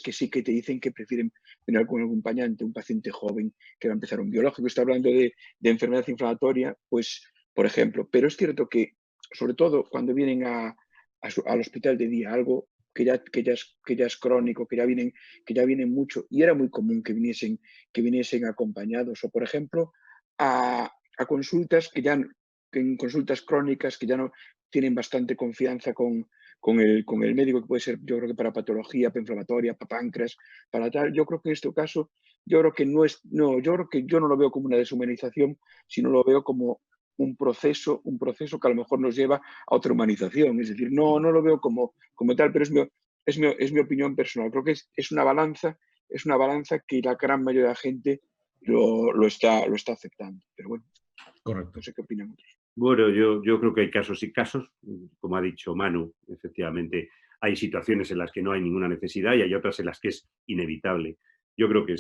que sí que te dicen que prefieren tener con un acompañante, un paciente joven que va a empezar un biológico, está hablando de enfermedad inflamatoria, pues, por ejemplo. Pero es cierto que, sobre todo cuando vienen al hospital de día, algo que ya es crónico, que ya vienen mucho, y era muy común que viniesen acompañados, o por ejemplo, a consultas en consultas crónicas que ya no tienen bastante confianza con el médico, que puede ser, yo creo que para patología inflamatoria, para páncreas, para tal. Yo creo que en este caso, yo creo que yo no lo veo como una deshumanización, sino lo veo como un proceso que a lo mejor nos lleva a otra humanización. Es decir, no lo veo como tal, pero es mi opinión personal. Creo que es una balanza que la gran mayoría de la gente lo está aceptando. Pero bueno, correcto. No sé qué opinan otros. Bueno, yo creo que hay casos y casos, como ha dicho Manu, efectivamente hay situaciones en las que no hay ninguna necesidad y hay otras en las que es inevitable. Yo creo que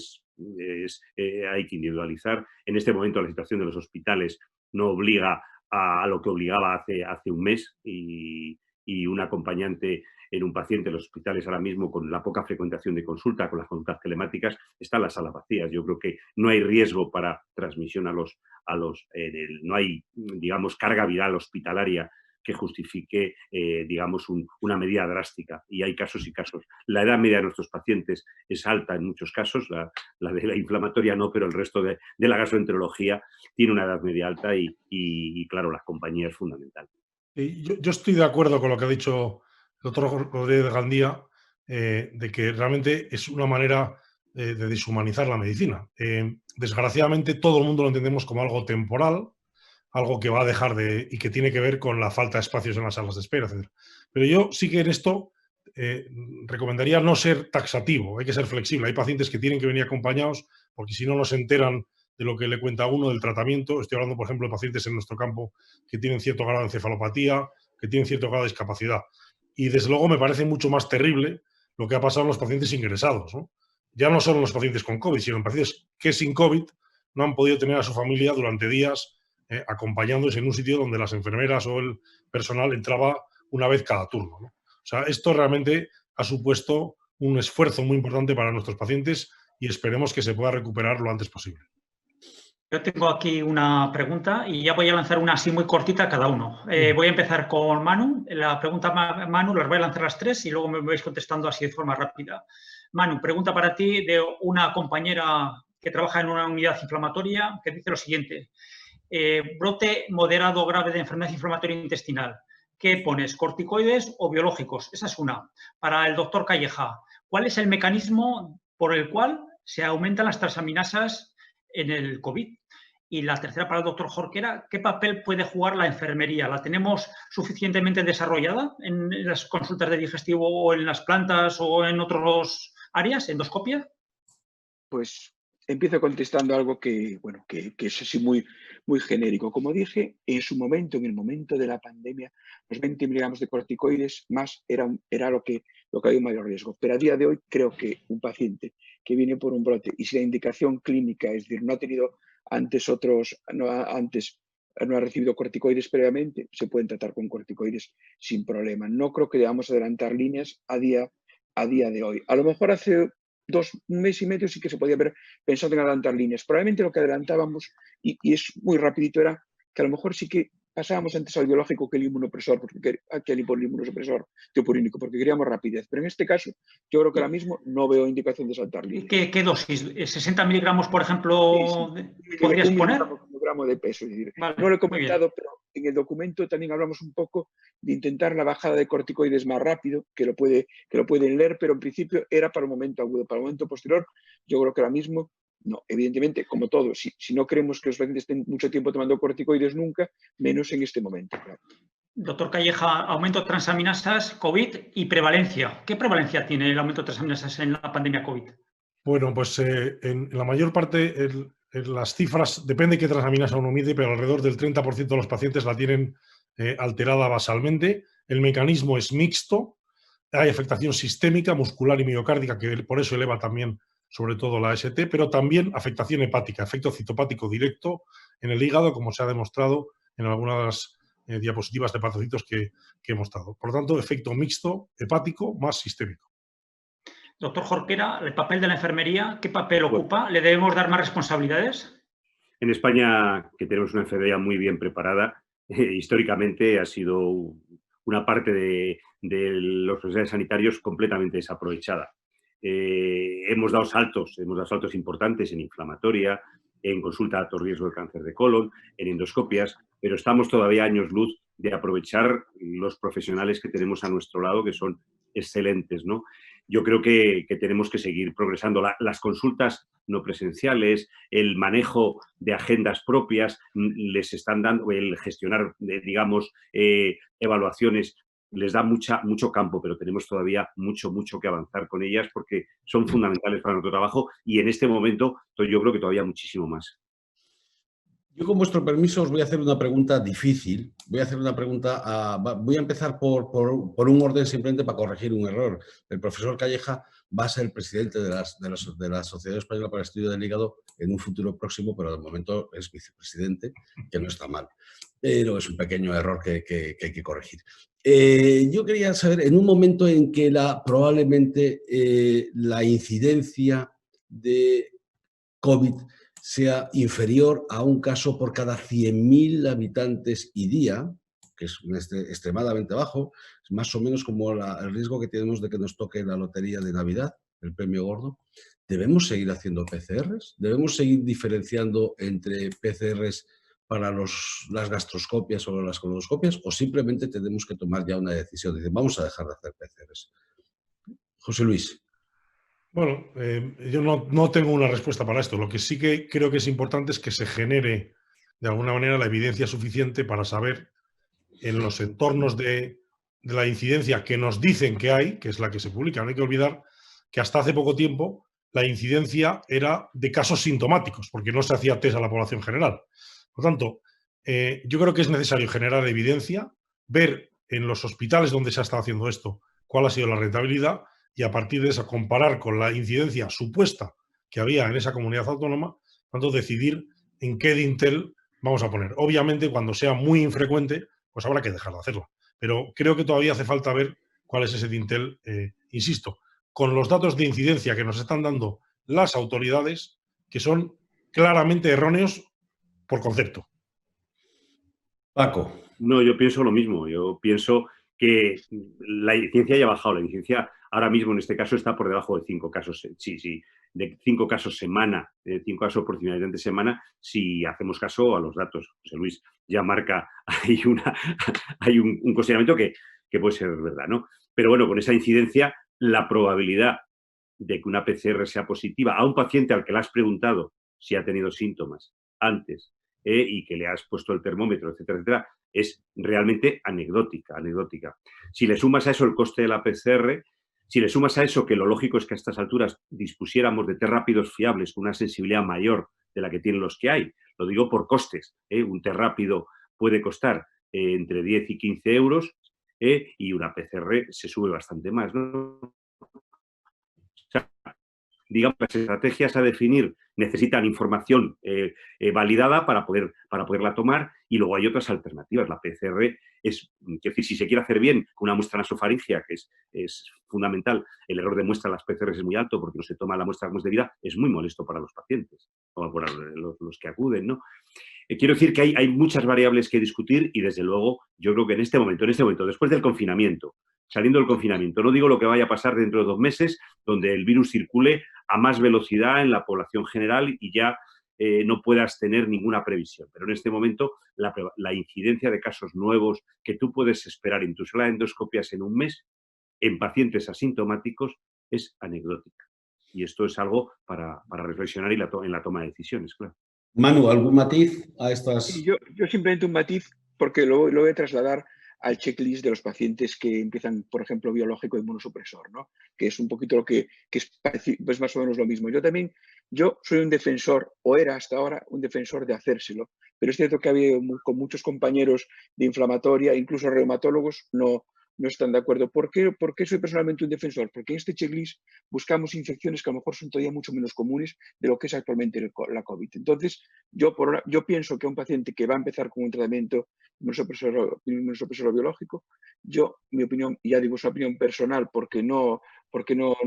hay que individualizar. En este momento la situación de los hospitales no obliga a lo que obligaba hace un mes y un acompañante en un paciente en los hospitales ahora mismo, con la poca frecuentación de consulta, con las consultas telemáticas, están las salas vacías. Yo creo que no hay riesgo para transmisión no hay, digamos, carga viral hospitalaria que justifique, digamos, una medida drástica. Y hay casos y casos. La edad media de nuestros pacientes es alta en muchos casos, la de la inflamatoria no, pero el resto de la gastroenterología tiene una edad media alta y claro, la compañía es fundamental. Yo estoy de acuerdo con lo que ha dicho el doctor Rodríguez Gandía, de que realmente es una manera de deshumanizar la medicina. Desgraciadamente todo el mundo lo entendemos como algo temporal, algo que va a dejar y que tiene que ver con la falta de espacios en las salas de espera, etc. Pero yo sí que en esto recomendaría no ser taxativo, hay que ser flexible. Hay pacientes que tienen que venir acompañados porque si no, no se enteran de lo que le cuenta uno del tratamiento. Estoy hablando, por ejemplo, de pacientes en nuestro campo que tienen cierto grado de encefalopatía, que tienen cierto grado de discapacidad. Y desde luego me parece mucho más terrible lo que ha pasado en los pacientes ingresados, ¿no? Ya no solo en los pacientes con COVID, sino en pacientes que sin COVID no han podido tener a su familia durante días acompañándose en un sitio donde las enfermeras o el personal entraba una vez cada turno, ¿no? O sea, esto realmente ha supuesto un esfuerzo muy importante para nuestros pacientes y esperemos que se pueda recuperar lo antes posible. Yo tengo aquí una pregunta y ya voy a lanzar una así muy cortita a cada uno. Voy a empezar con Manu. La pregunta, Manu, las voy a lanzar las tres y luego me vais contestando así de forma rápida. Manu, pregunta para ti de una compañera que trabaja en una unidad inflamatoria que dice lo siguiente. Brote moderado o grave de enfermedad inflamatoria intestinal. ¿Qué pones, corticoides o biológicos? Esa es una. Para el doctor Calleja, ¿cuál es el mecanismo por el cual se aumentan las transaminasas en el COVID? Y la tercera para el doctor Jorquera, ¿qué papel puede jugar la enfermería? ¿La tenemos suficientemente desarrollada en las consultas de digestivo o en las plantas o en otras áreas, endoscopia? Pues empiezo contestando algo que, bueno, que es así muy, muy genérico. Como dije, en su momento, en el momento de la pandemia, los 20 miligramos de corticoides más era lo que había un mayor riesgo. Pero a día de hoy creo que un paciente que viene por un brote y si la indicación clínica, es decir, no ha tenido antes no ha recibido corticoides previamente, se pueden tratar con corticoides sin problema. No creo que debamos adelantar líneas a día de hoy. A lo mejor hace un mes y medio sí que se podía haber pensado en adelantar líneas. Probablemente lo que adelantábamos, y es muy rapidito, era que a lo mejor sí que pasábamos antes al biológico que el inmunopresor, porque aquí el inmunosupresor teopurínico, porque queríamos rapidez. Pero en este caso, yo creo que ahora mismo no veo indicación de saltar líneas. ¿Qué dosis? ¿60 miligramos, por ejemplo, sí. podrías poner? Un gramo de peso. Es decir, Vale, no lo he comentado, pero en el documento también hablamos un poco de intentar la bajada de corticoides más rápido, que lo pueden leer, pero en principio era para el momento agudo. Para el momento posterior, yo creo que ahora mismo no. Evidentemente, como todo, si no queremos que los pacientes estén mucho tiempo tomando corticoides nunca, menos en este momento, claro. Doctor Calleja, aumento de transaminasas, COVID y prevalencia. ¿Qué prevalencia tiene el aumento de transaminasas en la pandemia COVID? Bueno, pues en la mayor parte las cifras, depende de qué transaminasa uno mide, pero alrededor del 30% de los pacientes la tienen alterada basalmente. El mecanismo es mixto, hay afectación sistémica, muscular y miocárdica, que por eso eleva también sobre todo la AST, pero también afectación hepática, efecto citopático directo en el hígado, como se ha demostrado en algunas de las diapositivas de hepatocitos que hemos dado. Por lo tanto, efecto mixto, hepático más sistémico. Doctor Jorquera, el papel de la enfermería, ¿qué papel ocupa? ¿Le debemos dar más responsabilidades? En España, que tenemos una enfermería muy bien preparada, históricamente ha sido una parte de los profesionales sanitarios completamente desaprovechada. Hemos dado saltos importantes en inflamatoria, en consulta de alto riesgo de cáncer de colon, en endoscopias, pero estamos todavía años luz de aprovechar los profesionales que tenemos a nuestro lado, que son excelentes, ¿no? Yo creo que tenemos que seguir progresando. Las consultas no presenciales, el manejo de agendas propias, les están dando, el gestionar, digamos, evaluaciones, les da mucho campo, pero tenemos todavía mucho que avanzar con ellas porque son fundamentales para nuestro trabajo y en este momento yo creo que todavía muchísimo más. Yo, con vuestro permiso, os voy a hacer una pregunta difícil. Voy a empezar por un orden simplemente para corregir un error. El profesor Calleja va a ser el presidente de la Sociedad Española para el Estudio del Hígado en un futuro próximo, pero de momento es vicepresidente, que no está mal. Pero es un pequeño error que hay que corregir. Yo quería saber, en un momento en que probablemente la incidencia de COVID sea inferior a un caso por cada 100.000 habitantes y día, que es extremadamente bajo, es más o menos como el riesgo que tenemos de que nos toque la lotería de Navidad, el premio gordo. ¿Debemos seguir haciendo PCRs? ¿Debemos seguir diferenciando entre PCRs para las gastroscopias o las colonoscopias? ¿O simplemente tenemos que tomar ya una decisión? Dicen, vamos a dejar de hacer PCRs. José Luis. Bueno, yo no tengo una respuesta para esto. Lo que sí que creo que es importante es que se genere de alguna manera la evidencia suficiente para saber en los entornos de la incidencia que nos dicen que hay, que es la que se publica. No hay que olvidar que hasta hace poco tiempo la incidencia era de casos sintomáticos, porque no se hacía test a la población general. Por lo tanto, yo creo que es necesario generar evidencia, ver en los hospitales donde se ha estado haciendo esto cuál ha sido la rentabilidad y a partir de eso comparar con la incidencia supuesta que había en esa comunidad autónoma, tanto decidir en qué dintel vamos a poner. Obviamente, cuando sea muy infrecuente, pues habrá que dejar de hacerlo. Pero creo que todavía hace falta ver cuál es ese dintel, insisto, con los datos de incidencia que nos están dando las autoridades, que son claramente erróneos por concepto. Paco. No, yo pienso lo mismo. Yo pienso que la incidencia ya ha bajado. La incidencia ahora mismo, en este caso, está por debajo de 5 casos. Sí, de 5 casos semana, 5 casos por de semana, si hacemos caso a los datos. José Luis ya marca, hay un cuestionamiento que puede ser verdad, ¿no? Pero bueno, con esa incidencia, la probabilidad de que una PCR sea positiva a un paciente al que le has preguntado si ha tenido síntomas antes y que le has puesto el termómetro, etcétera, etcétera, es realmente anecdótica. Si le sumas a eso el coste de la PCR, Si le sumas a eso que lo lógico es que a estas alturas dispusiéramos de test rápidos fiables con una sensibilidad mayor de la que tienen los que hay, lo digo por costes, un test rápido puede costar entre 10 y 15 euros y una PCR se sube bastante más, ¿no? O sea, digamos, las estrategias a definir necesitan información validada para poderla tomar, y luego hay otras alternativas. La PCR es, quiero decir, si se quiere hacer bien con una muestra nasofaríngea, que es fundamental, el error de muestra en las PCR es muy alto porque no se toma la muestra como es debida, es muy molesto para los pacientes o para los que acuden, ¿no? Quiero decir que hay muchas variables que discutir y, desde luego, yo creo que en este momento, después del confinamiento, saliendo del confinamiento, no digo lo que vaya a pasar dentro de 2 meses, donde el virus circule a más velocidad en la población general y ya no puedas tener ninguna previsión. Pero en este momento la incidencia de casos nuevos que tú puedes esperar en tus endoscopias en un mes en pacientes asintomáticos es anecdótica. Y esto es algo para reflexionar en la toma de decisiones, claro. Manu, ¿algún matiz a estas...? Sí, yo simplemente un matiz, porque lo voy a trasladar al checklist de los pacientes que empiezan, por ejemplo, biológico inmunosupresor, ¿no? Que es un poquito lo que es más o menos lo mismo. Yo soy un defensor, o era hasta ahora un defensor de hacérselo, pero es cierto que había con muchos compañeros de inflamatoria, incluso reumatólogos, no están de acuerdo. ¿Por qué soy personalmente un defensor? Porque en este checklist buscamos infecciones que a lo mejor son todavía mucho menos comunes de lo que es actualmente la COVID. Entonces, yo pienso que a un paciente que va a empezar con un tratamiento inmunosupresor biológico, mi opinión, y ya digo, es una opinión personal porque no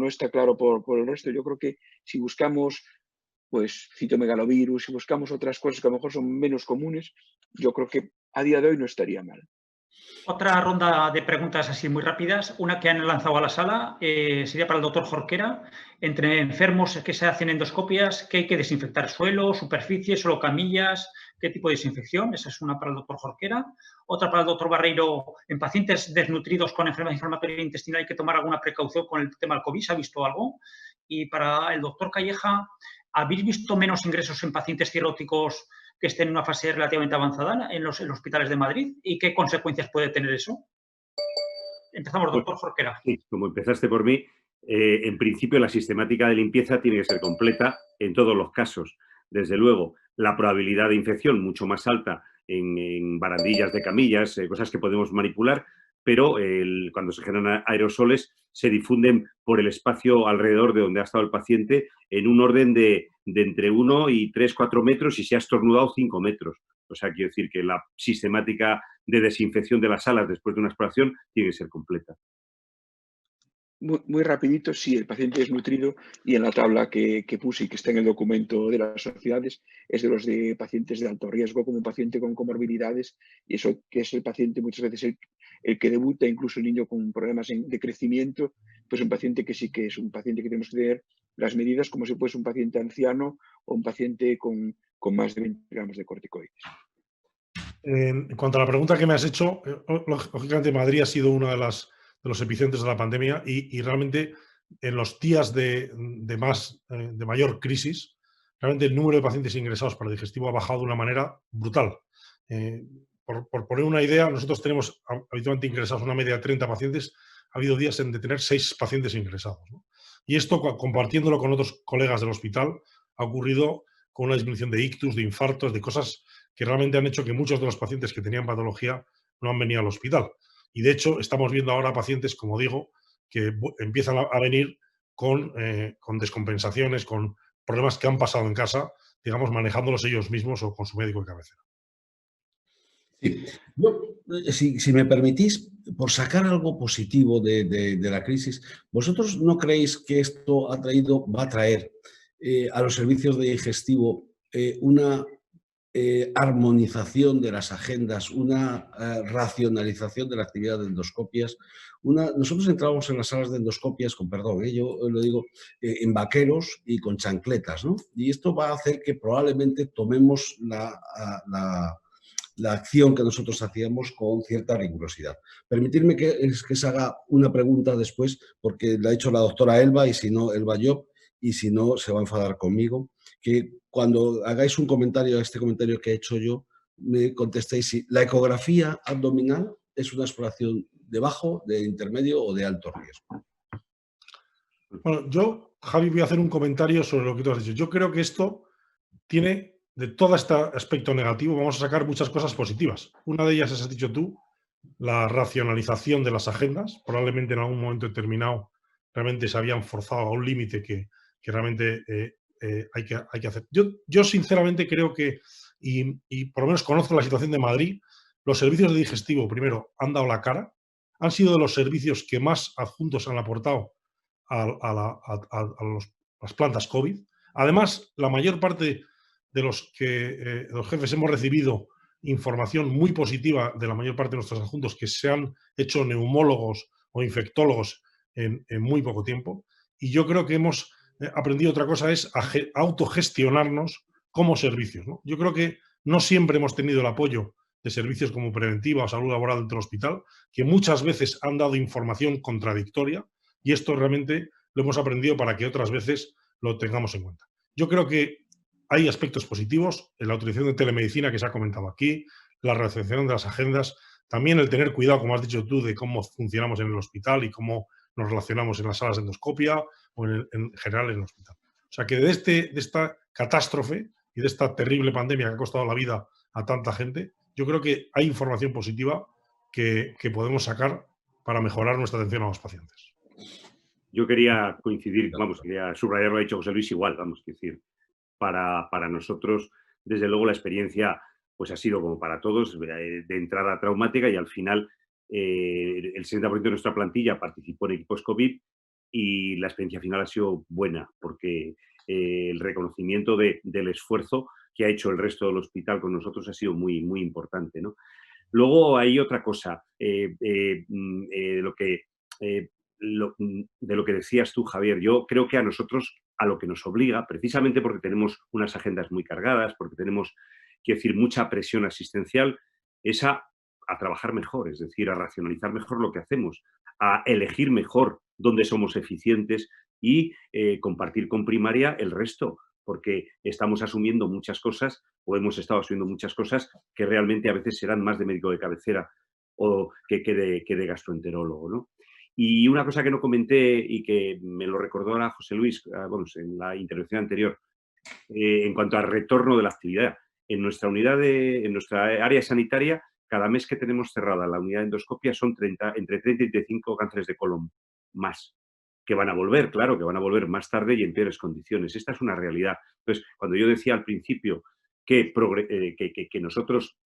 está claro por el resto, yo creo que si buscamos pues citomegalovirus, si buscamos otras cosas que a lo mejor son menos comunes, yo creo que a día de hoy no estaría mal. Otra ronda de preguntas así muy rápidas. Una que han lanzado a la sala sería para el doctor Jorquera. Entre enfermos que se hacen endoscopias, ¿qué hay que desinfectar? ¿Suelo, superficies, solo camillas? ¿Qué tipo de desinfección? Esa es una para el doctor Jorquera. Otra para el doctor Barreiro. ¿En pacientes desnutridos con enfermedad inflamatoria intestinal hay que tomar alguna precaución con el tema del COVID? ¿Se ha visto algo? Y para el doctor Calleja, ¿habéis visto menos ingresos en pacientes cirróticos que estén en una fase relativamente avanzada en los hospitales de Madrid? ¿Y qué consecuencias puede tener eso? Empezamos, doctor Jorquera. Sí, como empezaste por mí, en principio la sistemática de limpieza tiene que ser completa en todos los casos. Desde luego, la probabilidad de infección mucho más alta en barandillas de camillas, cosas que podemos manipular, pero cuando se generan aerosoles se difunden por el espacio alrededor de donde ha estado el paciente en un orden de entre 1 y 3, 4 metros, y si ha estornudado 5 metros. O sea, quiero decir que la sistemática de desinfección de las salas después de una exploración tiene que ser completa. Muy rapidito, sí, el paciente es nutrido, y en la tabla que puse y que está en el documento de las sociedades es de los de pacientes de alto riesgo, como un paciente con comorbilidades, y eso que es el paciente muchas veces el que debuta, incluso el niño con problemas de crecimiento, pues un paciente que sí que es un paciente que tenemos que tener las medidas como si fuese un paciente anciano o un paciente con más de 20 gramos de corticoides. En cuanto a la pregunta que me has hecho, lógicamente Madrid ha sido uno de los epicentros de la pandemia y realmente en los días de mayor crisis, realmente el número de pacientes ingresados para digestivo ha bajado de una manera brutal. Por poner una idea, nosotros tenemos habitualmente ingresados una media de 30 pacientes, ha habido días en de tener 6 pacientes ingresados, ¿no? Y esto, compartiéndolo con otros colegas del hospital, ha ocurrido con una disminución de ictus, de infartos, de cosas que realmente han hecho que muchos de los pacientes que tenían patología no han venido al hospital. Y de hecho, estamos viendo ahora pacientes, como digo, que empiezan a venir con descompensaciones, con problemas que han pasado en casa, digamos, manejándolos ellos mismos o con su médico de cabecera. Sí. Yo, si me permitís, por sacar algo positivo de la crisis, ¿vosotros no creéis que esto va a traer a los servicios de digestivo una armonización de las agendas, una racionalización de la actividad de endoscopias? Nosotros entramos en las salas de endoscopias con, perdón, yo lo digo, en vaqueros y con chancletas, ¿no? Y esto va a hacer que probablemente tomemos la acción que nosotros hacíamos con cierta rigurosidad. Permitidme que se haga una pregunta después, porque la ha hecho la doctora Elba, y si no, Elba Job, y si no, se va a enfadar conmigo, que cuando hagáis un comentario a este comentario que he hecho yo, me contestéis si la ecografía abdominal es una exploración de bajo, de intermedio o de alto riesgo. Bueno, yo, Javi, voy a hacer un comentario sobre lo que tú has dicho. Yo creo que esto tiene, de todo este aspecto negativo, vamos a sacar muchas cosas positivas. Una de ellas, has dicho tú, la racionalización de las agendas. Probablemente en algún momento determinado realmente se habían forzado a un límite que realmente hay que hacer. Yo sinceramente creo que, y por lo menos conozco la situación de Madrid, los servicios de digestivo, primero, han dado la cara, han sido de los servicios que más adjuntos han aportado a las plantas COVID. Además, la mayor parte de los jefes hemos recibido información muy positiva de la mayor parte de nuestros adjuntos que se han hecho neumólogos o infectólogos en muy poco tiempo. Y yo creo que hemos aprendido otra cosa, es a autogestionarnos como servicios, ¿no? Yo creo que no siempre hemos tenido el apoyo de servicios como preventiva o salud laboral dentro del hospital, que muchas veces han dado información contradictoria, y esto realmente lo hemos aprendido para que otras veces lo tengamos en cuenta. Yo creo que hay aspectos positivos en la utilización de telemedicina que se ha comentado aquí, la recepción de las agendas, también el tener cuidado, como has dicho tú, de cómo funcionamos en el hospital y cómo nos relacionamos en las salas de endoscopia o en general en el hospital. O sea que de esta catástrofe y de esta terrible pandemia que ha costado la vida a tanta gente, yo creo que hay información positiva que podemos sacar para mejorar nuestra atención a los pacientes. Yo quería coincidir, quería subrayar lo que ha dicho José Luis, igual, que decir, para nosotros, desde luego, la experiencia pues ha sido, como para todos, de entrada traumática, y al final el 60% de nuestra plantilla participó en equipos COVID y la experiencia final ha sido buena, porque el reconocimiento del esfuerzo que ha hecho el resto del hospital con nosotros ha sido muy, muy importante, ¿no? Luego hay otra cosa, de lo que decías tú, Javier. Yo creo que a nosotros, a lo que nos obliga, precisamente porque tenemos unas agendas muy cargadas, porque tenemos, quiero decir, mucha presión asistencial, es a trabajar mejor, es decir, a racionalizar mejor lo que hacemos, a elegir mejor dónde somos eficientes y compartir con primaria el resto, porque estamos asumiendo muchas cosas, o hemos estado asumiendo muchas cosas que realmente a veces serán más de médico de cabecera o que de gastroenterólogo, ¿no? Y una cosa que no comenté y que me lo recordó ahora José Luis, en la intervención anterior, en cuanto al retorno de la actividad. En nuestra área sanitaria, cada mes que tenemos cerrada la unidad de endoscopia son entre 30 y 35 cánceres de colon más, que van a volver, claro, que van a volver más tarde y en peores condiciones. Esta es una realidad. Entonces, cuando yo decía al principio que nosotros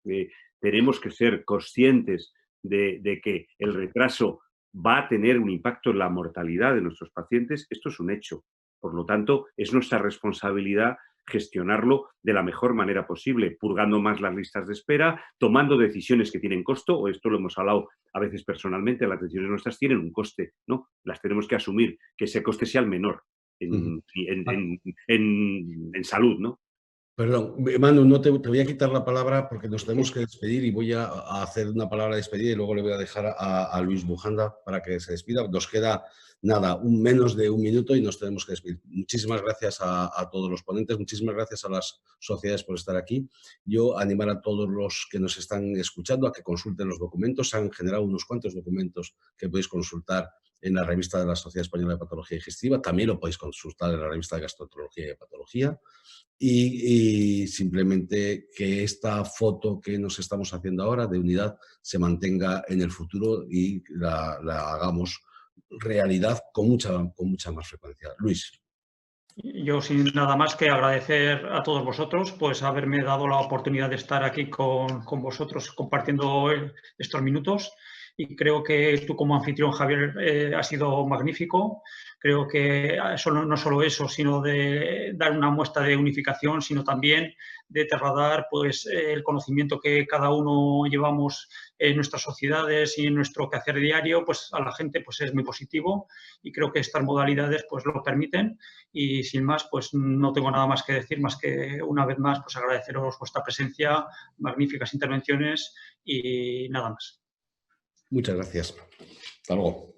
tenemos que ser conscientes de que el retraso va a tener un impacto en la mortalidad de nuestros pacientes, esto es un hecho. Por lo tanto, es nuestra responsabilidad gestionarlo de la mejor manera posible, purgando más las listas de espera, tomando decisiones que tienen costo, o esto lo hemos hablado a veces personalmente, las decisiones nuestras tienen un coste, ¿no? Las tenemos que asumir, que ese coste sea el menor en salud, ¿no? Perdón, Manu, no te voy a quitar la palabra porque nos tenemos que despedir y voy a hacer una palabra de despedida y luego le voy a dejar a Luis Bujanda para que se despida. Nos queda, nada, menos de un minuto y nos tenemos que despedir. Muchísimas gracias a todos los ponentes, muchísimas gracias a las sociedades por estar aquí. Yo animar a todos los que nos están escuchando a que consulten los documentos. Se han generado unos cuantos documentos que podéis consultar en la revista de la Sociedad Española de Patología Digestiva. También lo podéis consultar en la revista de Gastroenterología y Hepatología. Y simplemente que esta foto que nos estamos haciendo ahora de unidad se mantenga en el futuro y la hagamos realidad con mucha más frecuencia. Luis. Yo sin nada más que agradecer a todos vosotros pues haberme dado la oportunidad de estar aquí con vosotros compartiendo estos minutos, y creo que tú como anfitrión, Javier, ha sido magnífico. Creo que no solo eso, sino de dar una muestra de unificación, sino también de trasladar pues, el conocimiento que cada uno llevamos en nuestras sociedades y en nuestro quehacer diario, pues a la gente pues, es muy positivo, y creo que estas modalidades pues, lo permiten. Y sin más, pues no tengo nada más que decir, más que una vez más pues, agradeceros vuestra presencia, magníficas intervenciones y nada más. Muchas gracias. Hasta luego.